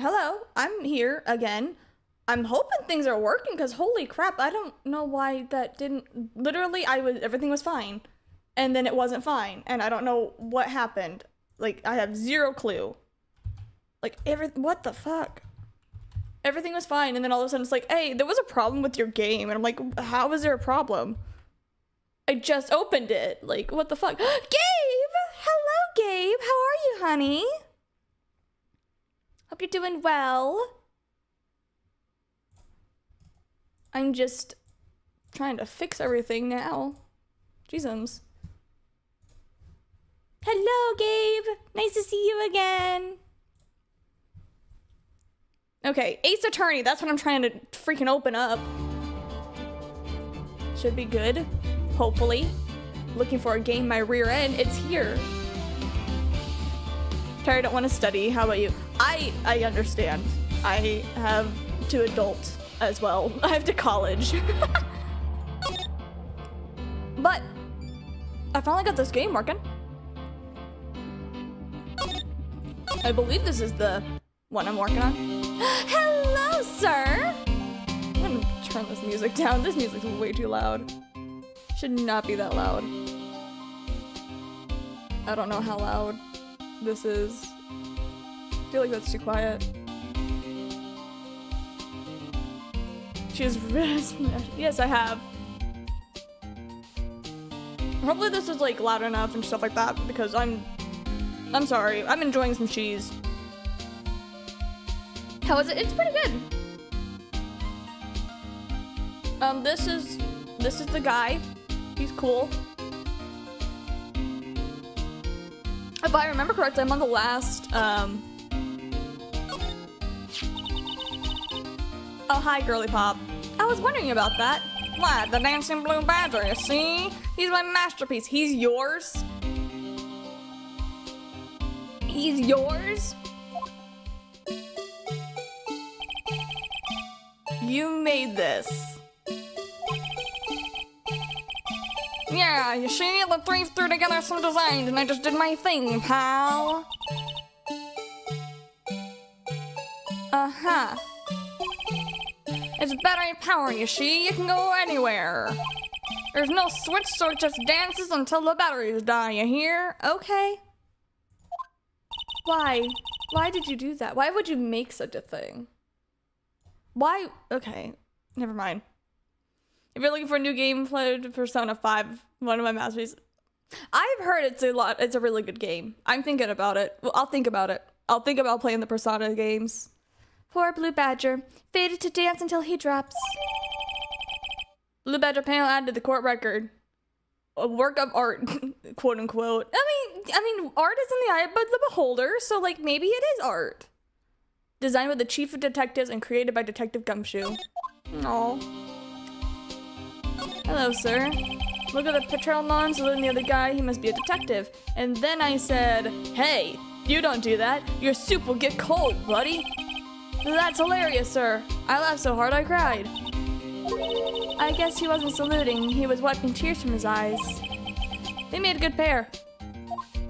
Hello, I'm here again. I'm hoping things are working because holy crap, I don't know why that didn't. Literally, everything was fine, and then it wasn't fine, and I don't know what happened. Like, I have zero clue. Like, what the fuck? Everything was fine, and then all of a sudden it's like, hey, there was a problem with your game, and I'm like, how is there a problem? I just opened it. Like, what the fuck? Gabe! Hello, Gabe! How are you, honey? Hope you're doing well. I'm just trying to fix everything now. Jesus. Hello, Gabe! Nice to see you again. Okay, Ace Attorney, that's what I'm trying to freaking open up. Should be good, hopefully. Looking for a game my rear end, it's here. Terry, don't want to study, how about you? I understand. I have to adult as well. I have to college. But I finally got this game working. I believe this is the one I'm working on. Hello, sir! I'm gonna turn this music down. This music's way too loud. Should not be that loud. I don't know how loud this is. I feel like that's too quiet. She's yes, I have. Hopefully this is like loud enough and stuff like that because I'm sorry. I'm enjoying some cheese. How is it? It's pretty good. This is the guy. He's cool. If I remember correctly, I'm on the last, Oh, hi, Girly Pop. I was wondering about that. What, the dancing blue badger, you see? He's my masterpiece. He's yours? He's yours? You made this. Yeah, you see, the three threw together some designs and I just did my thing, pal. Uh-huh. It's battery power, you see, you can go anywhere. There's no switch, so it just dances until the batteries die, you hear? Okay. Why? Why did you do that? Why would you make such a thing? Why? Okay, never mind. If you're looking for a new game, play Persona 5, one of my masterpieces. I've heard it's a really good game. I'm thinking about it. Well, I'll think about it. I'll think about playing the Persona games. Poor Blue Badger, fated to dance until he drops. Blue Badger panel added to the court record. A work of art, quote unquote. I mean, art is in the eye of the beholder, so like maybe it is art. Designed with the chief of detectives and created by Detective Gumshoe. Aww. Hello, sir. Look at the patrol lawn saluting the other guy. He must be a detective. And then I said, hey, you don't do that. Your soup will get cold, buddy. That's hilarious, sir. I laughed so hard I cried. I guess he wasn't saluting. He was wiping tears from his eyes. They made a good pair.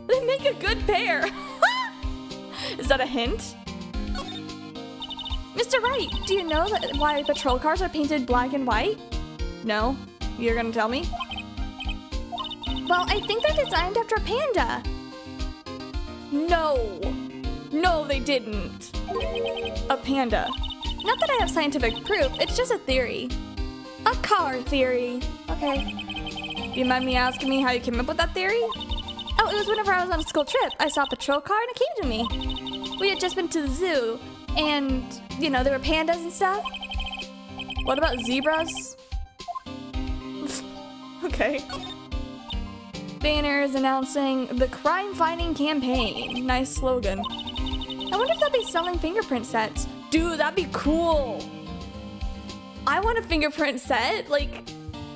They make a good pair. Is that a hint? Mr. Wright, do you know why patrol cars are painted black and white? No? You're gonna tell me? Well, I think they're designed after a panda. No. No, they didn't. A panda. Not that I have scientific proof, it's just a theory. A car theory. Okay. Do you mind me asking me how you came up with that theory? Oh, it was whenever I was on a school trip. I saw a patrol car and it came to me. We had just been to the zoo, and, you know, there were pandas and stuff. What about zebras? Okay. Banners announcing the crime-fighting campaign. Nice slogan. I wonder if they'll be selling fingerprint sets. Dude, that'd be cool. I want a fingerprint set. Like,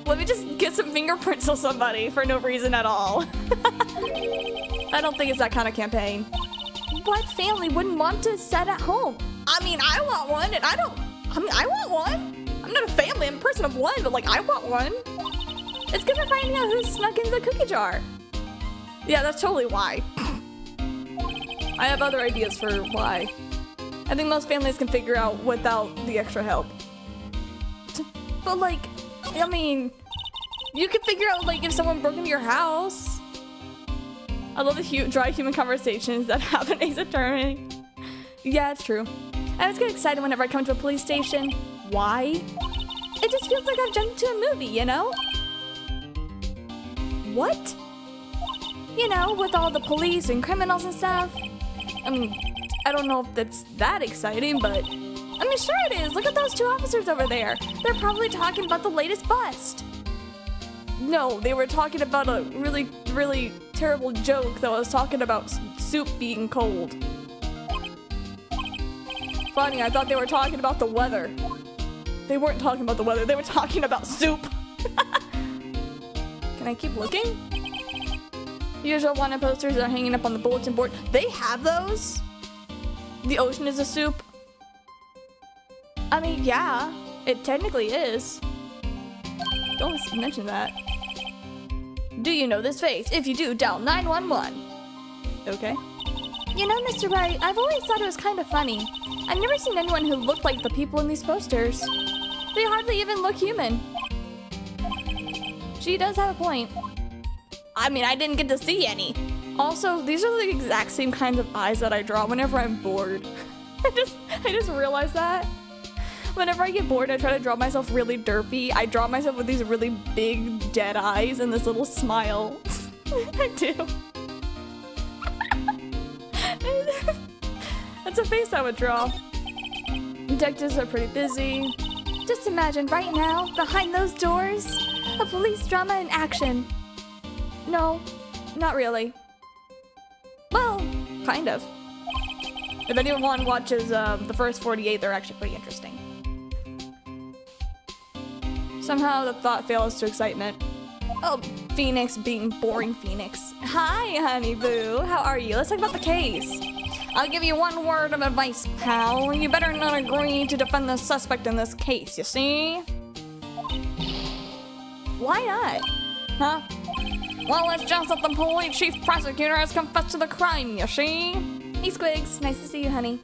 let me just get some fingerprints of somebody for no reason at all. I don't think it's that kind of campaign. What family wouldn't want a set at home? I mean, I want one, and I want one. I'm not a family, I'm a person of one, but like, I want one. It's good for finding out who snuck into the cookie jar. Yeah, that's totally why. I have other ideas for why. I think most families can figure out without the extra help. But like, I mean, you can figure out like if someone broke into your house. I love the dry human conversations that happen in Ace Attorney. Yeah, it's true. I always get excited whenever I come to a police station. Why? It just feels like I've jumped into a movie, you know? What? You know, with all the police and criminals and stuff. I mean, I don't know if that's that exciting, but I mean, sure it is. Look at those 2 officers over there. They're probably talking about the latest bust. No, they were talking about a really, really terrible joke that was talking about soup being cold. Funny, I thought they were talking about the weather. They weren't talking about the weather, they were talking about soup. Can I keep looking? Usual wanted posters are hanging up on the bulletin board. They have those? The ocean is a soup? I mean, yeah, it technically is. Don't mention that. Do you know this face? If you do, dial 911. Okay. You know, Mr. Wright, I've always thought it was kind of funny. I've never seen anyone who looked like the people in these posters. They hardly even look human. She does have a point. I mean, I didn't get to see any. Also, these are the exact same kinds of eyes that I draw whenever I'm bored. I just realized that. Whenever I get bored, I try to draw myself really derpy. I draw myself with these really big dead eyes and this little smile. I do. That's a face I would draw. Detectives are pretty busy. Just imagine right now, behind those doors, a police drama in action. No, not really. Well, kind of. If anyone watches the first 48, they're actually pretty interesting. Somehow the thought fails to excitement. Oh, Phoenix being boring Phoenix. Hi, honey boo. How are you? Let's talk about the case. I'll give you one word of advice, pal. You better not agree to defend the suspect in this case, you see? Why not? Huh? Well, it's just that the police chief prosecutor has confessed to the crime, you see? Hey, Squigs. Nice to see you, honey.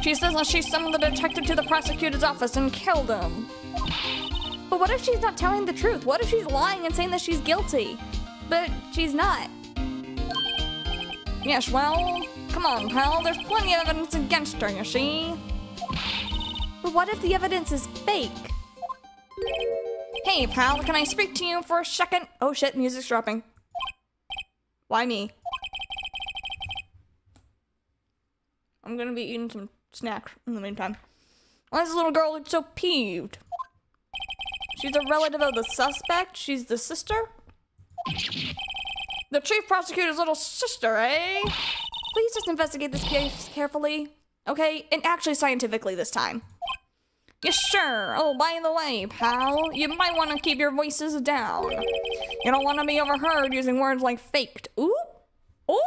She says that she summoned the detective to the prosecutor's office and killed him. But what if she's not telling the truth? What if she's lying and saying that she's guilty? But she's not. Yes, well, come on, pal. There's plenty of evidence against her, you see? But what if the evidence is fake? Hey, pal, can I speak to you for a second? Oh shit, music's dropping. Why me? I'm gonna be eating some snacks in the meantime. Why is this little girl look so peeved? She's a relative of the suspect? She's the sister? The chief prosecutor's little sister, eh? Please just investigate this case carefully. Okay? And actually scientifically this time. Yes, sure. Oh, by the way, pal, you might want to keep your voices down. You don't want to be overheard using words like faked. Ooh? Ooh?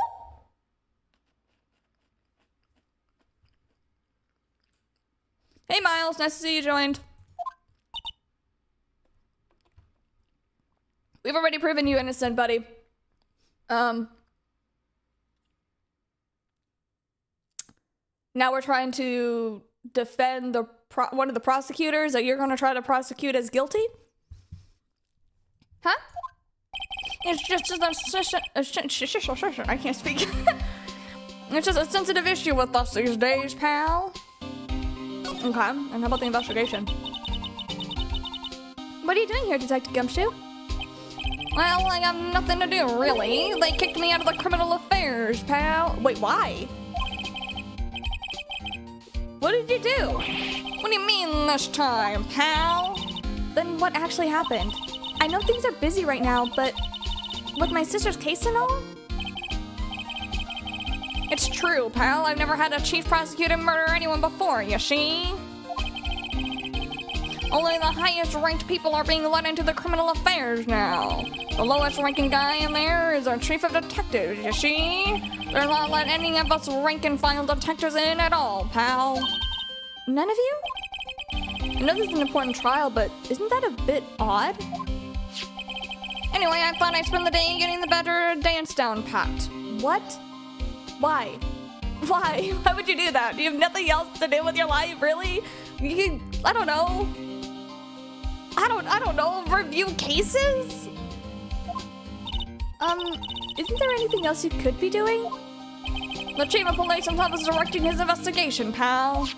Hey, Miles. Nice to see you joined. We've already proven you innocent, buddy. Now we're trying to defend the one of the prosecutors that you're going to try to prosecute as guilty? Huh? It's just I can't speak. It's just a sensitive issue with us these days, pal. Okay, and how about the investigation? What are you doing here, Detective Gumshoe? Well, I have nothing to do, really. They kicked me out of the criminal affairs, pal. Wait, why? What did you do? What do you mean this time, pal? Then what actually happened? I know things are busy right now, but with my sister's case and all? It's true, pal. I've never had a chief prosecutor murder anyone before, you see? Only the highest ranked people are being let into the criminal affairs now. The lowest ranking guy in there is our chief of detectives, you see? They're not letting any of us rank and file detectives in at all, pal. None of you? I know this is an important trial, but isn't that a bit odd? Anyway, I thought I'd spend the day getting the better dance down pat. What? Why? Why? Why would you do that? You have nothing else to do with your life, really? I don't know. I don't know. Review cases? Isn't there anything else you could be doing? The chief of police himself is directing his investigation, pal.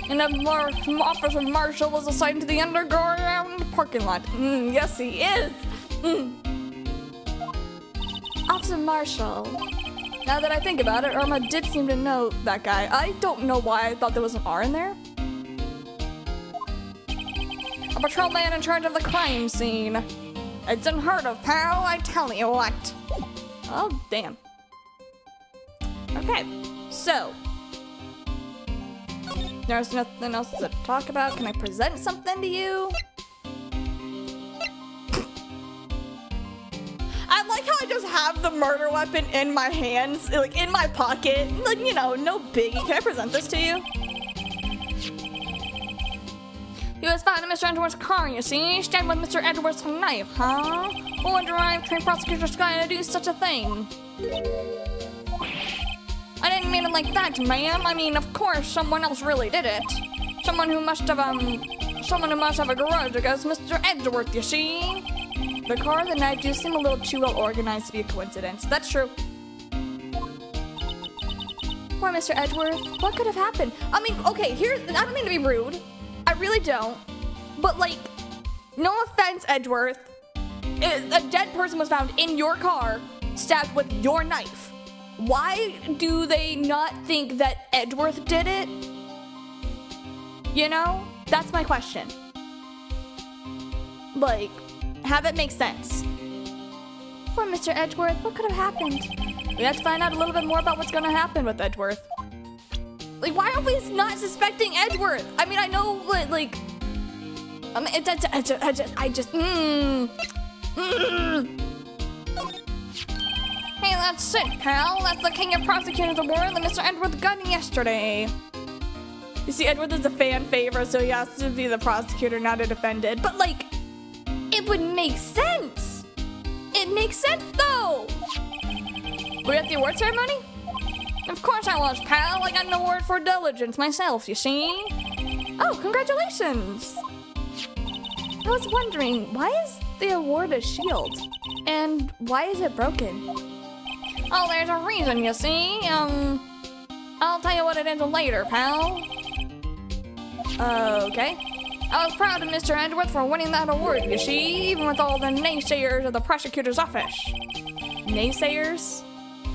And Officer Marshall is assigned to the underground parking lot. Yes, he is. Officer Marshall. Now that I think about it, Irma did seem to know that guy. I don't know why I thought there was an R in there. A patrolman in charge of the crime scene. It's unheard of, pal, I tell you what. Oh, damn. Okay, so. There's nothing else to talk about. Can I present something to you? I like how I just have the murder weapon in my hands, like in my pocket. Like, you know, no biggie. Can I present this to you? He was found in Mr. Edwards' car, you see? Stabbed with Mr. Edwards' knife, huh? Who would drive trained prosecutor's guy to do such a thing? I didn't mean it like that, ma'am. I mean, of course, someone else really did it. Someone who must have a grudge against Mr. Edgeworth, you see? The car and the knife do seem a little too well organized to be a coincidence. That's true. Poor Mr. Edgeworth. What could have happened? I mean, okay, I don't mean to be rude. I really don't. But, like, no offense, Edgeworth. A dead person was found in your car, stabbed with your knife. Why do they not think that Edgeworth did it? You know? That's my question. Like, have it make sense. Poor Mr. Edgeworth, what could have happened? We have to find out a little bit more about what's gonna happen with Edgeworth. Like, why are we not suspecting Edgeworth? I mean, I know, like, Hey, that's it, pal. That's the King of Prosecutors Award that Mr. Edgeworth got yesterday. You see, Edgeworth is a fan favorite, so he has to be the prosecutor, not a defendant. But, like, it would make sense. It makes sense, though. Were you at the award ceremony? Of course I was, pal. I got an award for diligence myself, you see? Oh, congratulations. I was wondering, why is the award a shield? And why is it broken? Oh, there's a reason, you see. I'll tell you what it is later, pal. Okay. I was proud of Mr. Edgeworth for winning that award, you see, even with all the naysayers of the prosecutor's office. Naysayers?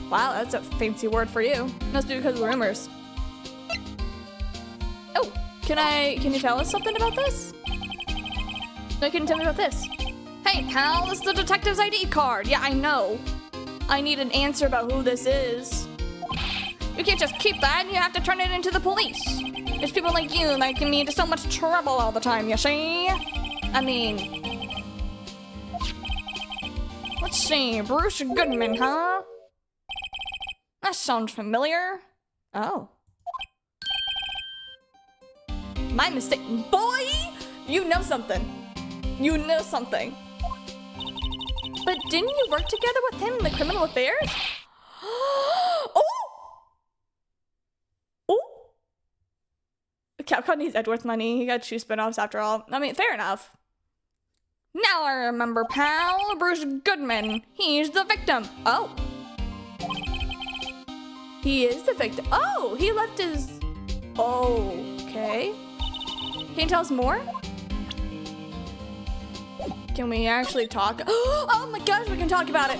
Wow, that's a fancy word for you. Must be because of the rumors. Oh, can you tell us something about this? No, can you tell me about this? Hey, pal, this is the detective's ID card. Yeah, I know. I need an answer about who this is. You can't just keep that, you have to turn it into the police. There's people like you that get me into so much trouble all the time, you see? I mean... Let's see, Bruce Goodman, huh? That sounds familiar. Oh. My mistake. Boy! You know something. You know something. But didn't you work together with him in the criminal affairs? Oh! Oh! Capcom needs Edgeworth money. He got 2 spin-offs after all. I mean, fair enough. Now I remember, pal. Bruce Goodman. He's the victim. Oh. He is the victim. Oh, he left his... Okay. Can you tell us more? Can we actually talk? Oh my gosh, we can talk about it.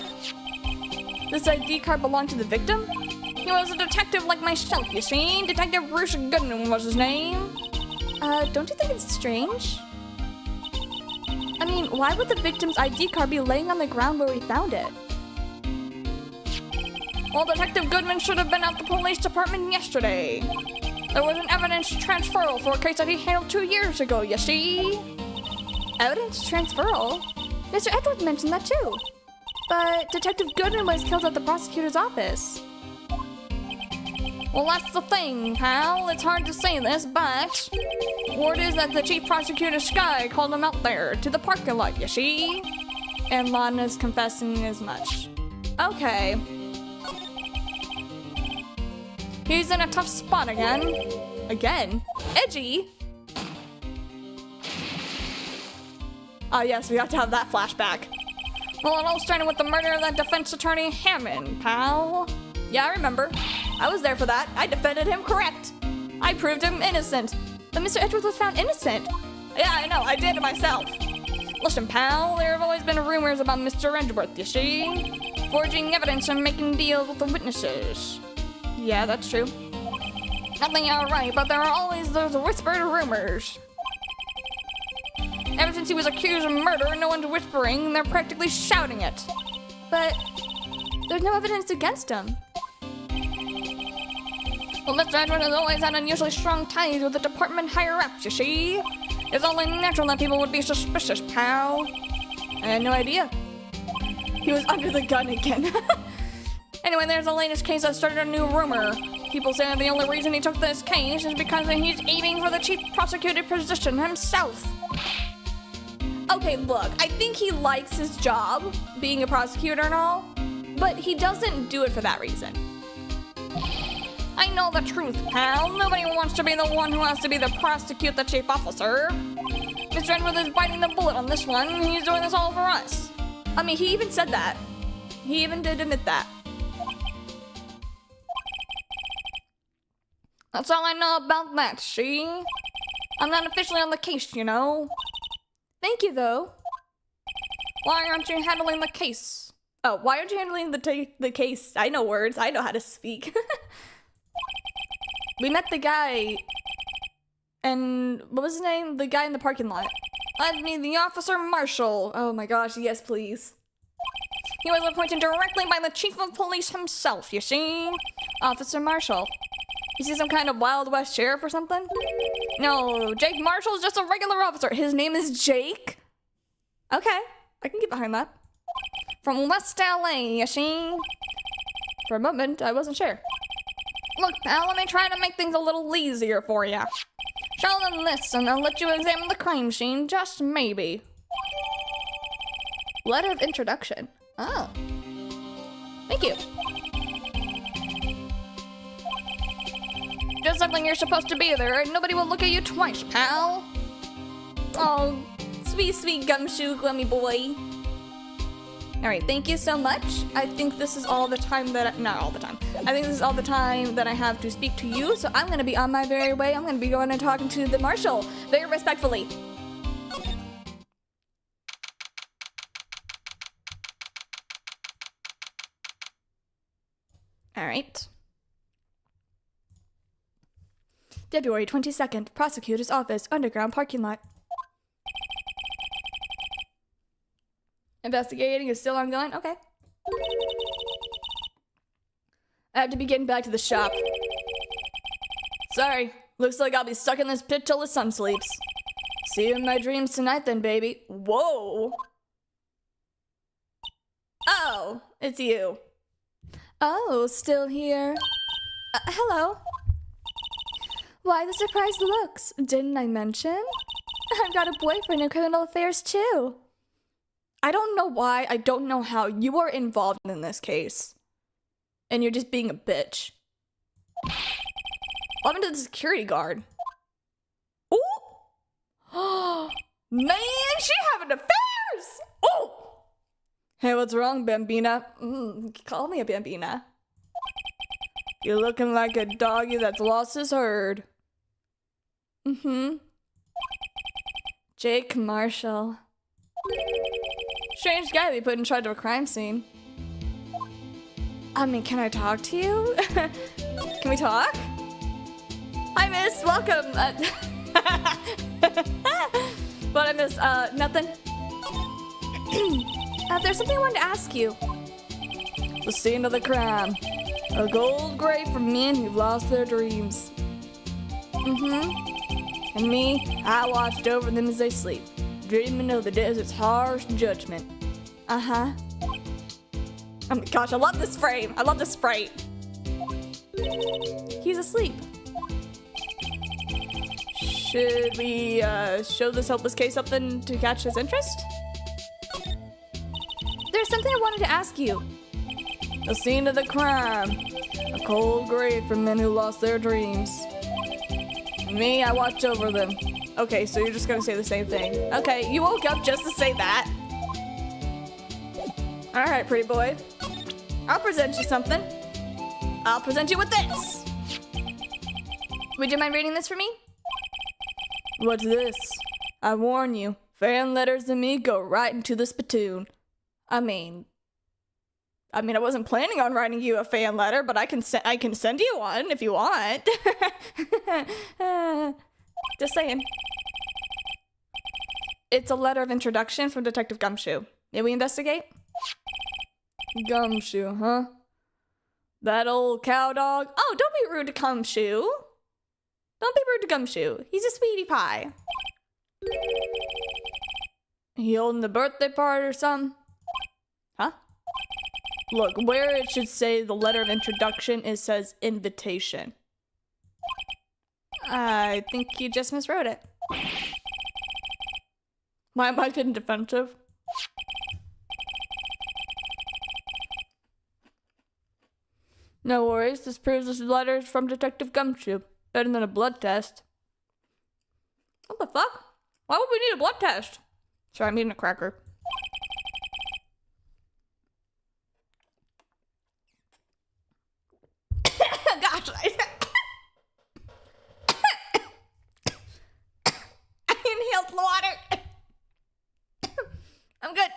This ID card belonged to the victim? He was a detective like myself, you see? Detective Bruce Goodman was his name. Don't you think it's strange? I mean, why would the victim's ID card be laying on the ground where we found it? Well, Detective Goodman should have been at the police department yesterday. There was an evidence transferal for a case that he handled 2 years ago, you see? Evidence transferal? Mr. Edgeworth mentioned that too. But Detective Goodman was killed at the prosecutor's office. Well, that's the thing, pal. It's hard to say this, but... word is that the chief prosecutor, Sky, called him out there to the parking lot, you see? And Lana's confessing as much. Okay. He's in a tough spot again. Again? Edgy? Oh yes, we have to have that flashback. Well, it all started with the murder of that defense attorney Hammond, pal. Yeah, I remember. I was there for that. I defended him correct. I proved him innocent. But Mr. Edgeworth was found innocent. Yeah, I know. I did it myself. Listen, pal, there have always been rumors about Mr. Edgeworth, you see? Forging evidence and making deals with the witnesses. Yeah, that's true. Nothing outright, but there are always those whispered rumors. Ever since he was accused of murder, no one's whispering, they're practically shouting it. But there's no evidence against him. Well, Mr. Edgeworth has always had unusually strong ties with the department higher-ups, you see? It's only natural that people would be suspicious, pal. I had no idea. He was under the gun again. Anyway, there's the latest case that started a new rumor. People say that the only reason he took this case is because he's aiming for the chief prosecutor position himself. Okay, look, I think he likes his job, being a prosecutor and all, but he doesn't do it for that reason. I know the truth, pal. Nobody wants to be the one who has to be the prosecute the chief officer. Mr. Edgeworth is biting the bullet on this one. He's doing this all for us. I mean, he even said that. He even did admit that. That's all I know about that, see? I'm not officially on the case, you know. Thank you, though. Why aren't you handling the case? Oh, why aren't you handling the case? I know words. I know how to speak. We met the guy, and what was his name? The guy in the parking lot. I mean, the Officer Marshall. Oh my gosh, yes, please. He was appointed directly by the Chief of Police himself, you see? Officer Marshall. Is he some kind of Wild West sheriff or something? No, Jake Marshall is just a regular officer. His name is Jake? Okay, I can get behind that. From West LA, you see? For a moment, I wasn't sure. Look, pal, let me try to make things a little easier for you. Show them this, and I'll let you examine the crime scene, just maybe. Letter of introduction. Oh. Thank you. Just something you're supposed to be there, and nobody will look at you twice, pal. Oh, sweet, sweet gumshoe gummy boy. Alright, thank you so much. I think this is all the time that not all the time. I think this is all the time that I have to speak to you, so I'm gonna be on my very way. I'm gonna be going and talking to the marshal, very respectfully. Alright. February 22nd, Prosecutor's Office, Underground Parking Lot. Investigating is still ongoing? Okay. I have to be getting back to the shop. Sorry, looks like I'll be stuck in this pit till the sun sleeps. See you in my dreams tonight then, baby. Whoa! Oh, it's you. Oh, still here. Hello. Why the surprised looks? Didn't I mention? I've got a boyfriend in criminal affairs too. I don't know why, I don't know how you are involved in this case. And you're just being a bitch. What happened to the security guard? Ooh! Oh, man, she having affairs! Oh! Hey, what's wrong, Bambina? Call me a Bambina. You're looking like a doggy that's lost his herd. Jake Marshall. Strange guy to be put in charge of a crime scene. I mean, can I talk to you? Can we talk? Hi, miss. Welcome. What I miss? Nothing. There's something I wanted to ask you. The scene of the crime. A gold grave for men who've lost their dreams. And me, I watched over them as they sleep, dreaming of the desert's harsh judgment. Oh my gosh, I love this frame. I love this sprite. He's asleep. Should we show this hopeless case something to catch his interest? There's something I wanted to ask you. The scene of the crime. A cold grave for men who lost their dreams. Me, I watch over them. Okay, so you're just gonna say the same thing. Okay, you woke up just to say that. Alright, pretty boy. I'll present you something. I'll present you with this. Would you mind reading this for me? What's this? I warn you, fan letters and me go right into the spittoon. I mean, I wasn't planning on writing you a fan letter, but I can send you one if you want. Just saying. It's a letter of introduction from Detective Gumshoe. May we investigate? Gumshoe, huh? That old cow dog? Oh, don't be rude to Gumshoe. Don't be rude to Gumshoe. He's a sweetie pie. He holding the birthday party or something? Huh? Look, where it should say the letter of introduction, it says invitation. I think you just miswrote it. Why am I getting defensive? No worries, this proves this letter is from Detective Gumshoe. Better than a blood test. What the fuck? Why would we need a blood test? Sorry, I'm eating a cracker. Gosh, I inhaled the water. I'm good.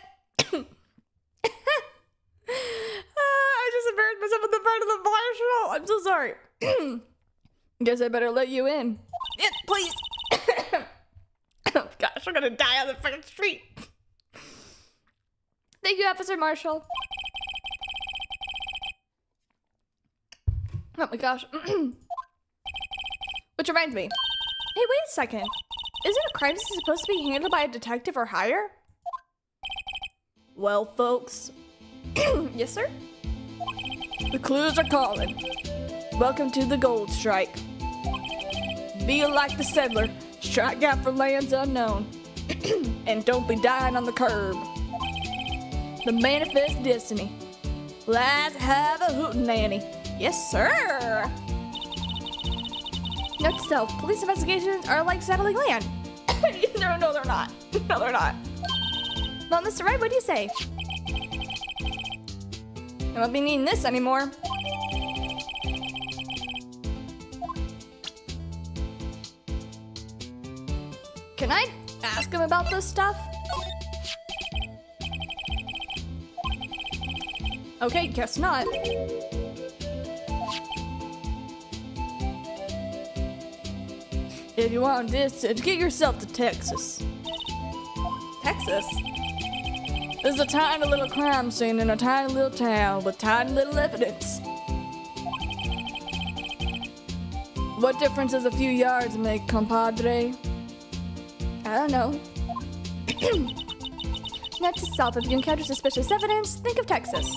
I just embarrassed myself in the front of the marshal. I'm so sorry. Guess I better let you in. Yeah, please. Oh gosh, I'm gonna die on the freaking street. Thank you, Officer Marshall. Oh my gosh. Which reminds me. Hey, wait a second. Isn't a crime scene supposed to be handled by a detective or higher? Well, folks. Yes, sir? The clues are calling. Welcome to the Gold Strike. Be like the settler. Strike out for lands unknown. And don't be dying on the curb. The manifest destiny. Let's have a hootenanny. Yes, sir. Note to self, police investigations are like settling land. No, they're not. No, they're not. Well, Mr. Wright, what do you say? I won't be needing this anymore. Can I ask him about this stuff? Okay, guess not. If you want distance, get yourself to Texas. Texas? There's a tiny little crime scene in a tiny little town with tiny little evidence. What difference does a few yards make, compadre? I don't know. Note to self, if you encounter suspicious evidence, think of Texas.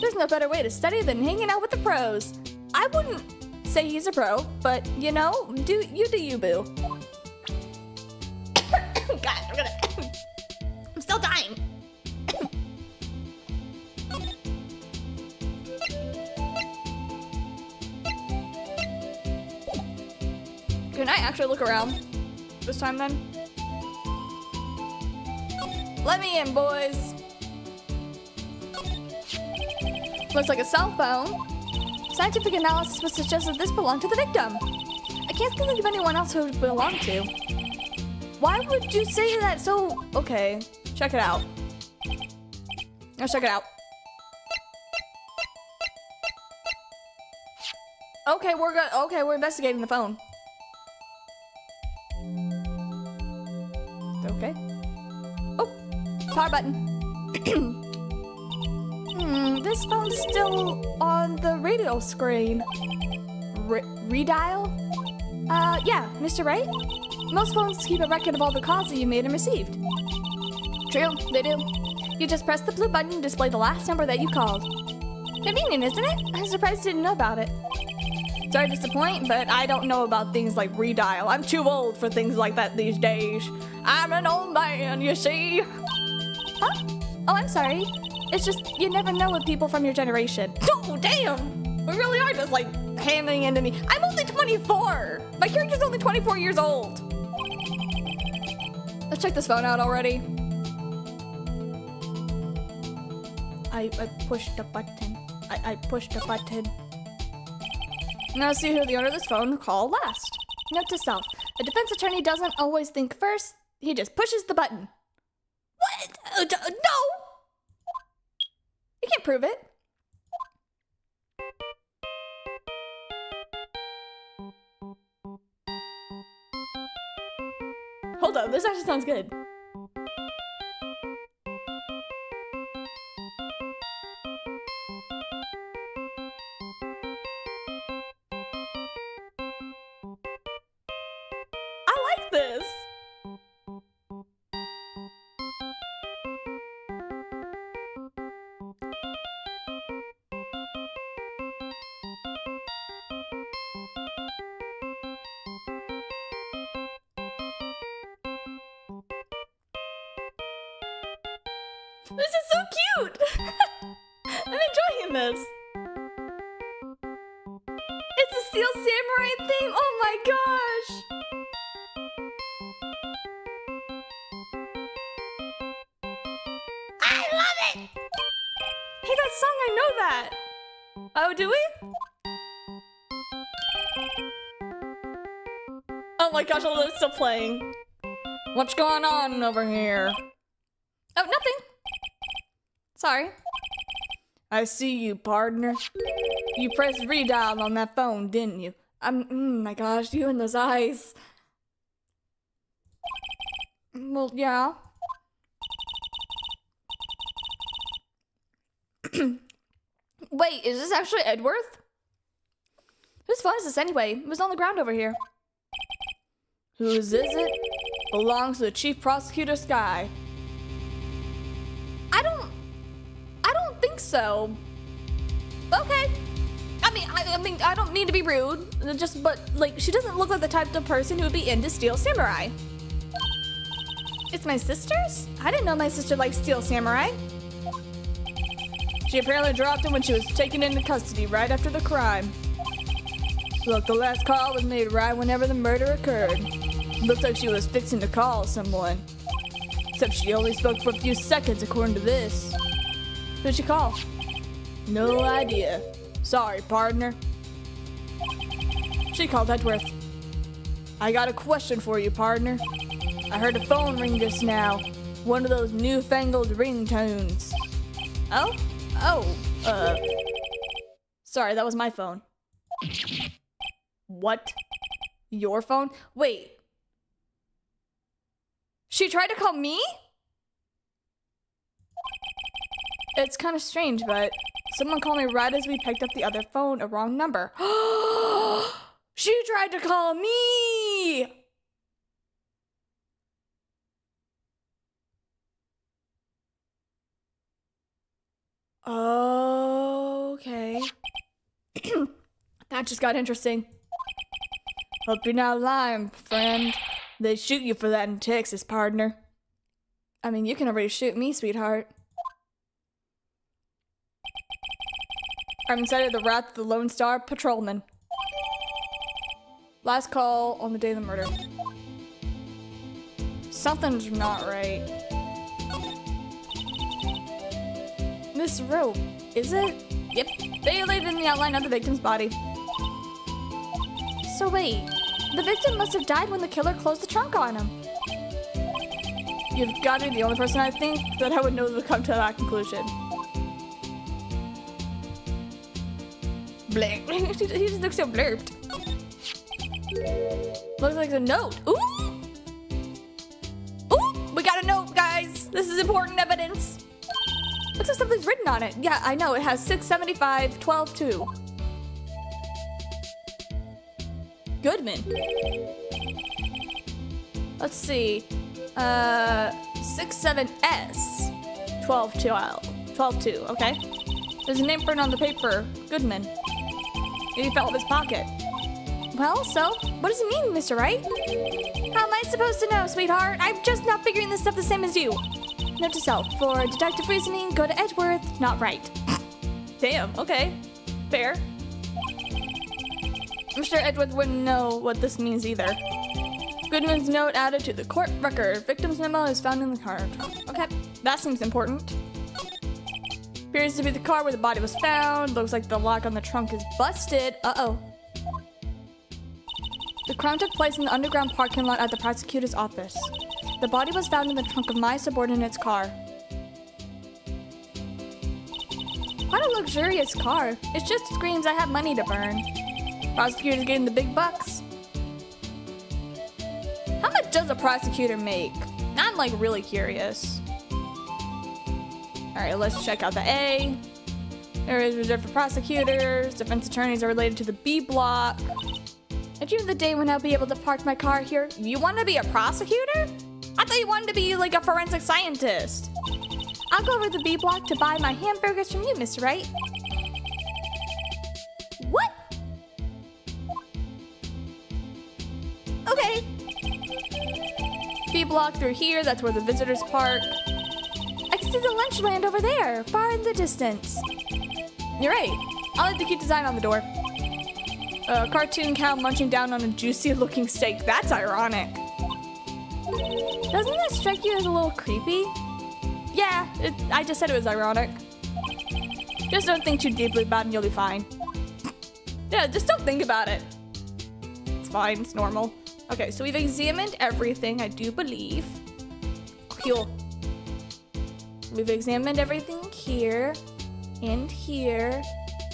There's no better way to study than hanging out with the pros. I wouldn't say he's a pro, but you know, do you, boo. God, I'm still dying. Can I actually look around this time then? Let me in, boys. Looks like a cell phone. Scientific analysis would suggest that this belonged to the victim. I can't think of anyone else who it would belong to. Why would you say that so... Okay, check it out. Let's check it out. Okay, we're good. Okay, we're investigating the phone. Okay. Oh, power button. This phone's still on the radio screen. Redial? Yeah, Mr. Wright? Most phones keep a record of all the calls that you made and received. True, they do. You just press the blue button and display the last number that you called. Convenient, isn't it? I'm surprised you didn't know about it. Sorry to disappoint, but I don't know about things like redial. I'm too old for things like that these days. I'm an old man, you see. Huh? Oh, I'm sorry. It's just, you never know with people from your generation. Oh, damn! We really are just, like, hammering into me. I'm only 24! My character's only 24 years old! Let's check this phone out already. I pushed a button. I pushed a button. Now see who the owner of this phone called last. Note to self, a defense attorney doesn't always think first, he just pushes the button. What? No! You can't prove it. Hold on, this actually sounds good. I like this. This is so cute! I'm enjoying this. It's a Steel Samurai theme! Oh my gosh! I love it! Hey, that song, I know that! Oh, do we? Oh my gosh, although it's still playing. What's going on over here? Oh, nothing. Sorry. I see you, partner. You pressed redial on that phone, didn't you? My gosh, you and those eyes. Well, yeah. Wait, is this actually Edworth? Whose phone is this anyway? It was on the ground over here. Whose is it? Belongs to the Chief Prosecutor Sky. I don't think so. Okay. I mean, I don't mean to be rude, but like, she doesn't look like the type of person who would be into Steel Samurai. It's my sister's? I didn't know my sister liked Steel Samurai. She apparently dropped him when she was taken into custody right after the crime. Look, the last call was made right whenever the murder occurred. Looks like she was fixing to call someone. Except she only spoke for a few seconds according to this. Who'd she call? No idea. Sorry, partner. She called Edworth. I got a question for you, partner. I heard a phone ring just now. One of those newfangled ringtones. Oh? Sorry, that was my phone. What? Your phone? Wait. She tried to call me? It's kind of strange, but someone called me right as we picked up the other phone, a wrong number. She tried to call me! Okay. That just got interesting. Hope you're not lying, friend. They'd shoot you for that in Texas, partner. I mean, you can already shoot me, sweetheart. I'm inside of the Wrath of the Lone Star Patrolman. Last call on the day of the murder. Something's not right. This rope, is it? Yep, they laid it in the outline of the victim's body. So wait, the victim must have died when the killer closed the trunk on him. You've got to be the only person I think that I would know to come to that conclusion. Blurp. He just looks so blurped. Looks like a note. Ooh! Ooh! We got a note, guys! This is important evidence. Looks like something's written on it. Yeah, I know. It has 675-12-2. Goodman. Let's see. 67S. 12-2. Okay. There's a name printed on the paper. Goodman. He fell out of his pocket. Well, so, what does it mean, Mr. Wright? How am I supposed to know, sweetheart? I'm just not figuring this stuff the same as you. Note to self, for detective reasoning, go to Edgeworth, not right. Damn, okay. Fair. I'm sure Edgeworth wouldn't know what this means either. Goodman's note added to the court record. Victim's memo is found in the car trunk. Okay, that seems important. Appears to be the car where the body was found. Looks like the lock on the trunk is busted. Uh-oh. The crime took place in the underground parking lot at the prosecutor's office. The body was found in the trunk of my subordinate's car. What a luxurious car. It just screams I have money to burn. Prosecutor's getting the big bucks. How much does a prosecutor make? I'm like really curious. Alright, let's check out the A. There is reserved for prosecutors. Defense attorneys are related to the B block. I dream of the day when I'll be able to park my car here. You want to be a prosecutor? I thought you wanted to be like a forensic scientist. I'll go over to the B block to buy my hamburgers from you, Mr. Wright. What? Okay. B block through here, that's where the visitors park. I can see the lunch land over there, far in the distance. You're right. I like the cute design on the door. A cartoon cow munching down on a juicy looking steak. That's ironic. Doesn't that strike you as a little creepy? Yeah, I just said it was ironic. Just don't think too deeply about it and you'll be fine. Yeah, just don't think about it. It's fine, it's normal. Okay, so we've examined everything, I do believe. Cool. We've examined everything here, and here,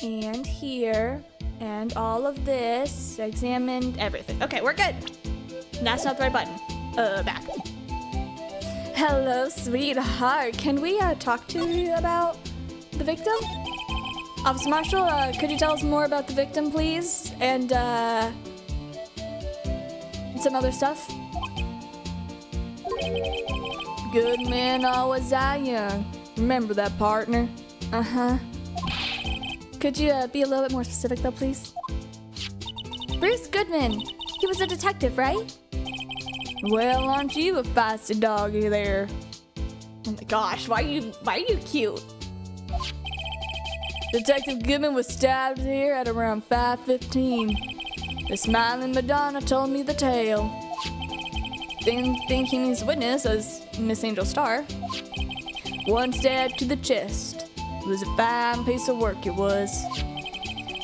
and here, and all of this. Examined everything. Okay, we're good. That's not the right button. Back. Hello, sweetheart. Can we talk to you about the victim? Officer Marshall, could you tell us more about the victim, please? And some other stuff? Good man always die young. Remember that, partner. Uh-huh. Could you be a little bit more specific, though, please? Bruce Goodman. He was a detective, right? Well, aren't you a feisty doggy there? Oh my gosh, why are you cute? Detective Goodman was stabbed here at around 5:15. The smiling Madonna told me the tale. Then thinking his witness as Miss Angel Star. One stab to the chest. It was a fine piece of work, it was.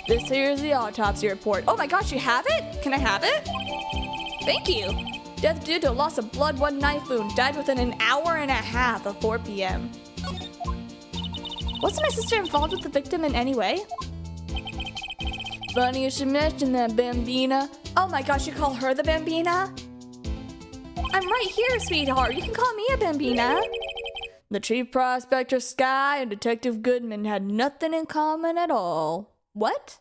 This here is the autopsy report. Oh my gosh, you have it? Can I have it? Thank you. Death due to loss of blood, one knife wound. Died within an hour and a half of 4 p.m. Wasn't my sister involved with the victim in any way? Funny you should mention that, Bambina. Oh my gosh, you call her the Bambina? I'm right here, sweetheart. You can call me a Bambina. The chief prospector Sky and Detective Goodman had nothing in common at all. What?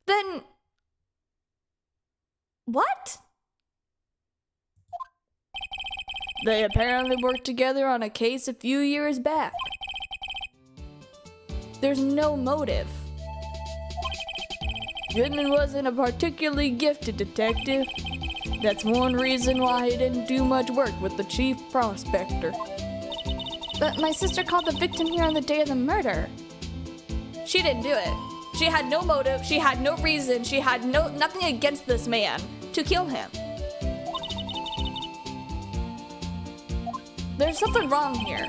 Then... what? They apparently worked together on a case a few years back. There's no motive. Goodman wasn't a particularly gifted detective. That's one reason why he didn't do much work with the chief prospector. But my sister called the victim here on the day of the murder. She didn't do it. She had no motive, she had no reason, she had nothing against this man to kill him. There's something wrong here.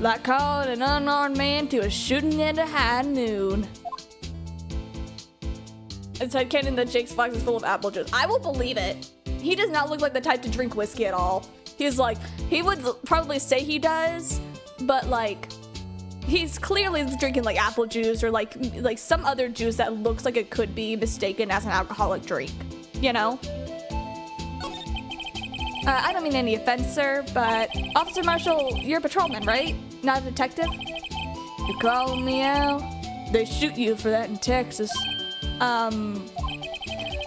Like calling an unarmed man to a shooting at a high noon. It's headcanon that Jake's flask is full of apple juice. I will believe it. He does not look like the type to drink whiskey at all. He's like, he would probably say he does, but like, he's clearly drinking like apple juice or like some other juice that looks like it could be mistaken as an alcoholic drink, you know? I don't mean any offense, sir, but Officer Marshall, you're a patrolman, right? Not a detective? You're calling me out? They shoot you for that in Texas. I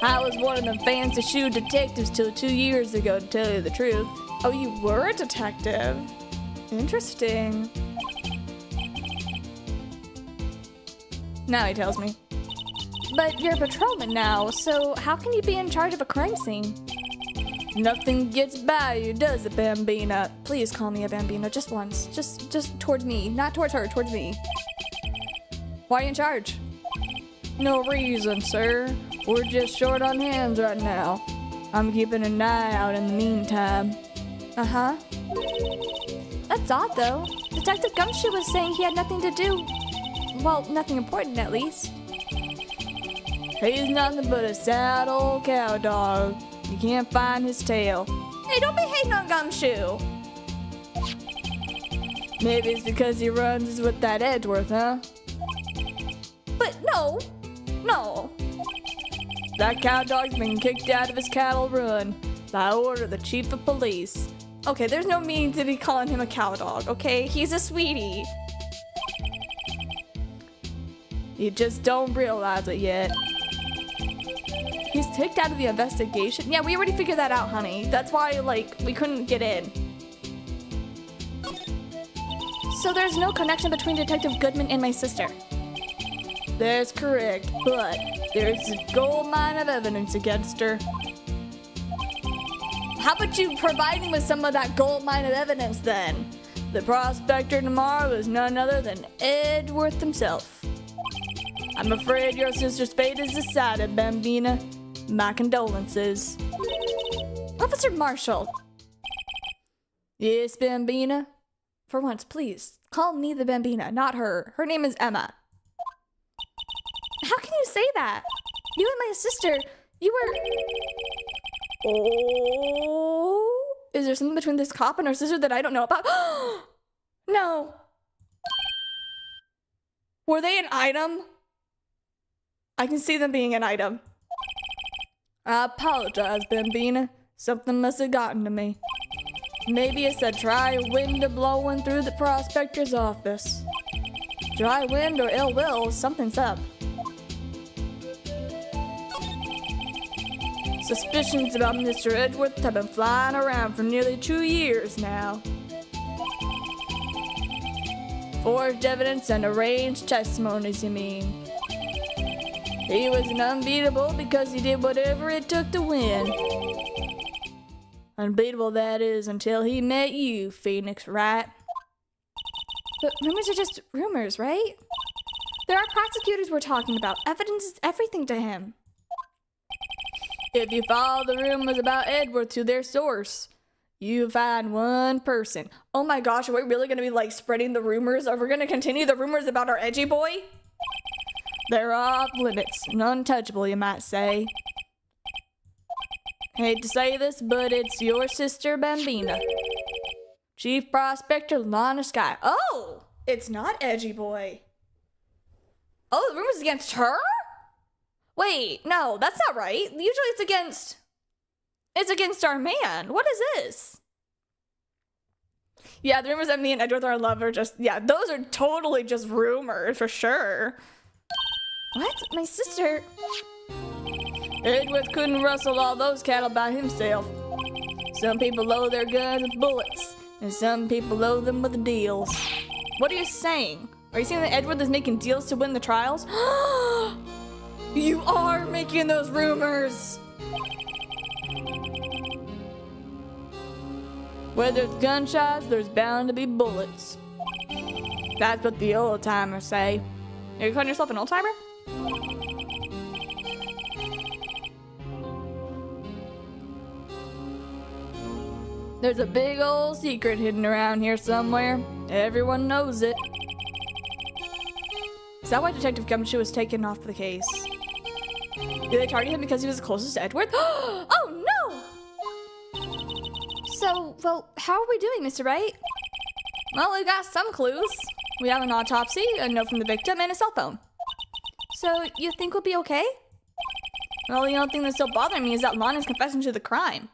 was one of them fancy shoe detectives till 2 years ago, to tell you the truth. Oh, you were a detective? Interesting. Now he tells me. But you're a patrolman now, so how can you be in charge of a crime scene? Nothing gets by you, does it, Bambina? Please call me a Bambina, just once. Just towards me, not towards her, towards me. Why are you in charge? No reason, sir. We're just short on hands right now. I'm keeping an eye out in the meantime. Uh-huh. That's odd, though. Detective Gumshoe was saying he had nothing to do. Well, nothing important, at least. He's nothing but a sad old cow dog. You can't find his tail. Hey, don't be hating on Gumshoe. Maybe it's because he runs with that Edgeworth, huh? But no. That cow dog's been kicked out of his cattle run by order of the chief of police. Okay, there's no meaning to be calling him a cow dog, okay? He's a sweetie. You just don't realize it yet. He's kicked out of the investigation? Yeah, we already figured that out, honey. That's why, like, we couldn't get in. So there's no connection between Detective Goodman and my sister? That's correct, but there's a gold mine of evidence against her. How about you provide me with some of that gold mine of evidence, then? The prospector tomorrow is none other than Edgeworth himself. I'm afraid your sister's fate is decided, Bambina. My condolences. Officer Marshall. Yes, Bambina? For once, please, call me the Bambina, not her. Her name is Emma. How can you say that? You and my sister, you were... Oh... Is there something between this cop and our sister that I don't know about? No. Were they an item? I can see them being an item. I apologize, Bambina. Something must have gotten to me. Maybe it's a dry wind blowing through the prospector's office. Dry wind or ill will, something's up. Suspicions about Mr. Edgeworth have been flying around for nearly 2 years now. Forged evidence and arranged testimonies, you mean? He was unbeatable because he did whatever it took to win. Unbeatable, that is, until he met you, Phoenix, right? But rumors are just rumors, right? There are prosecutors we're talking about. Evidence is everything to him. If you follow the rumors about Edgeworth to their source, you find one person. Oh my gosh, are we really gonna be like spreading the rumors? Are we gonna continue the rumors about our edgy boy? They're off limits, and untouchable, you might say. Hate to say this, but it's your sister, Bambina. Chief Prospector Lana Sky. Oh, it's not edgy boy. Oh, the rumors against her? Wait, no, that's not right. Usually it's against our man. What is this? Yeah, the rumors that me and Edgeworth are in love are just, yeah, those are totally just rumors for sure. What? My sister? Edgeworth couldn't rustle all those cattle by himself. Some people load their guns with bullets, and some people load them with deals. What are you saying? Are you saying that Edgeworth is making deals to win the trials? You are making those rumors! Where there's gunshots, there's bound to be bullets. That's what the old timers say. Are you calling yourself an old timer? There's a big old secret hidden around here somewhere. Everyone knows it. Is that why Detective Gumshoe was taken off the case? Did they target him because he was closest to Edgeworth? Oh no! So, well, how are we doing, Mr. Wright? Well, we got some clues. We have an autopsy, a note from the victim, and a cell phone. So, you think we'll be okay? Well, the only thing that's still bothering me is that Lana's confessing to the crime.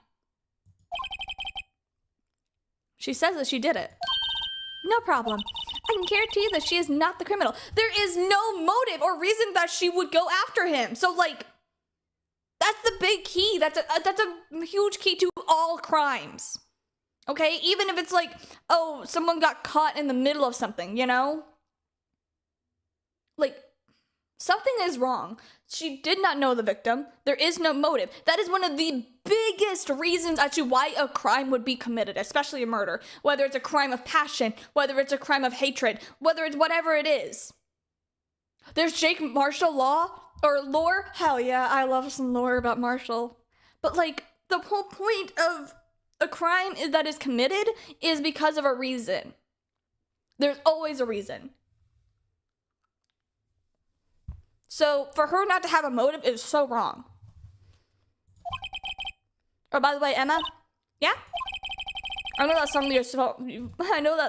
She says that she did it. No problem. I can guarantee you that she is not the criminal. There is no motive or reason that she would go after him. So, like, that's the big key. That's a huge key to all crimes. Okay? Even if it's like, oh, someone got caught in the middle of something, you know? Like, Something is wrong. She did not know the victim. There is no motive. That is one of the biggest reasons as to why a crime would be committed, especially a murder. Whether it's a crime of passion, whether it's a crime of hatred, whether it's whatever it is. There's Jake Marshall lore. Hell yeah, I love some lore about Marshall. But like, the whole point of a crime that is committed is because of a reason. There's always a reason. So for her not to have a motive is so wrong. Oh, by the way, Emma? Yeah? I know that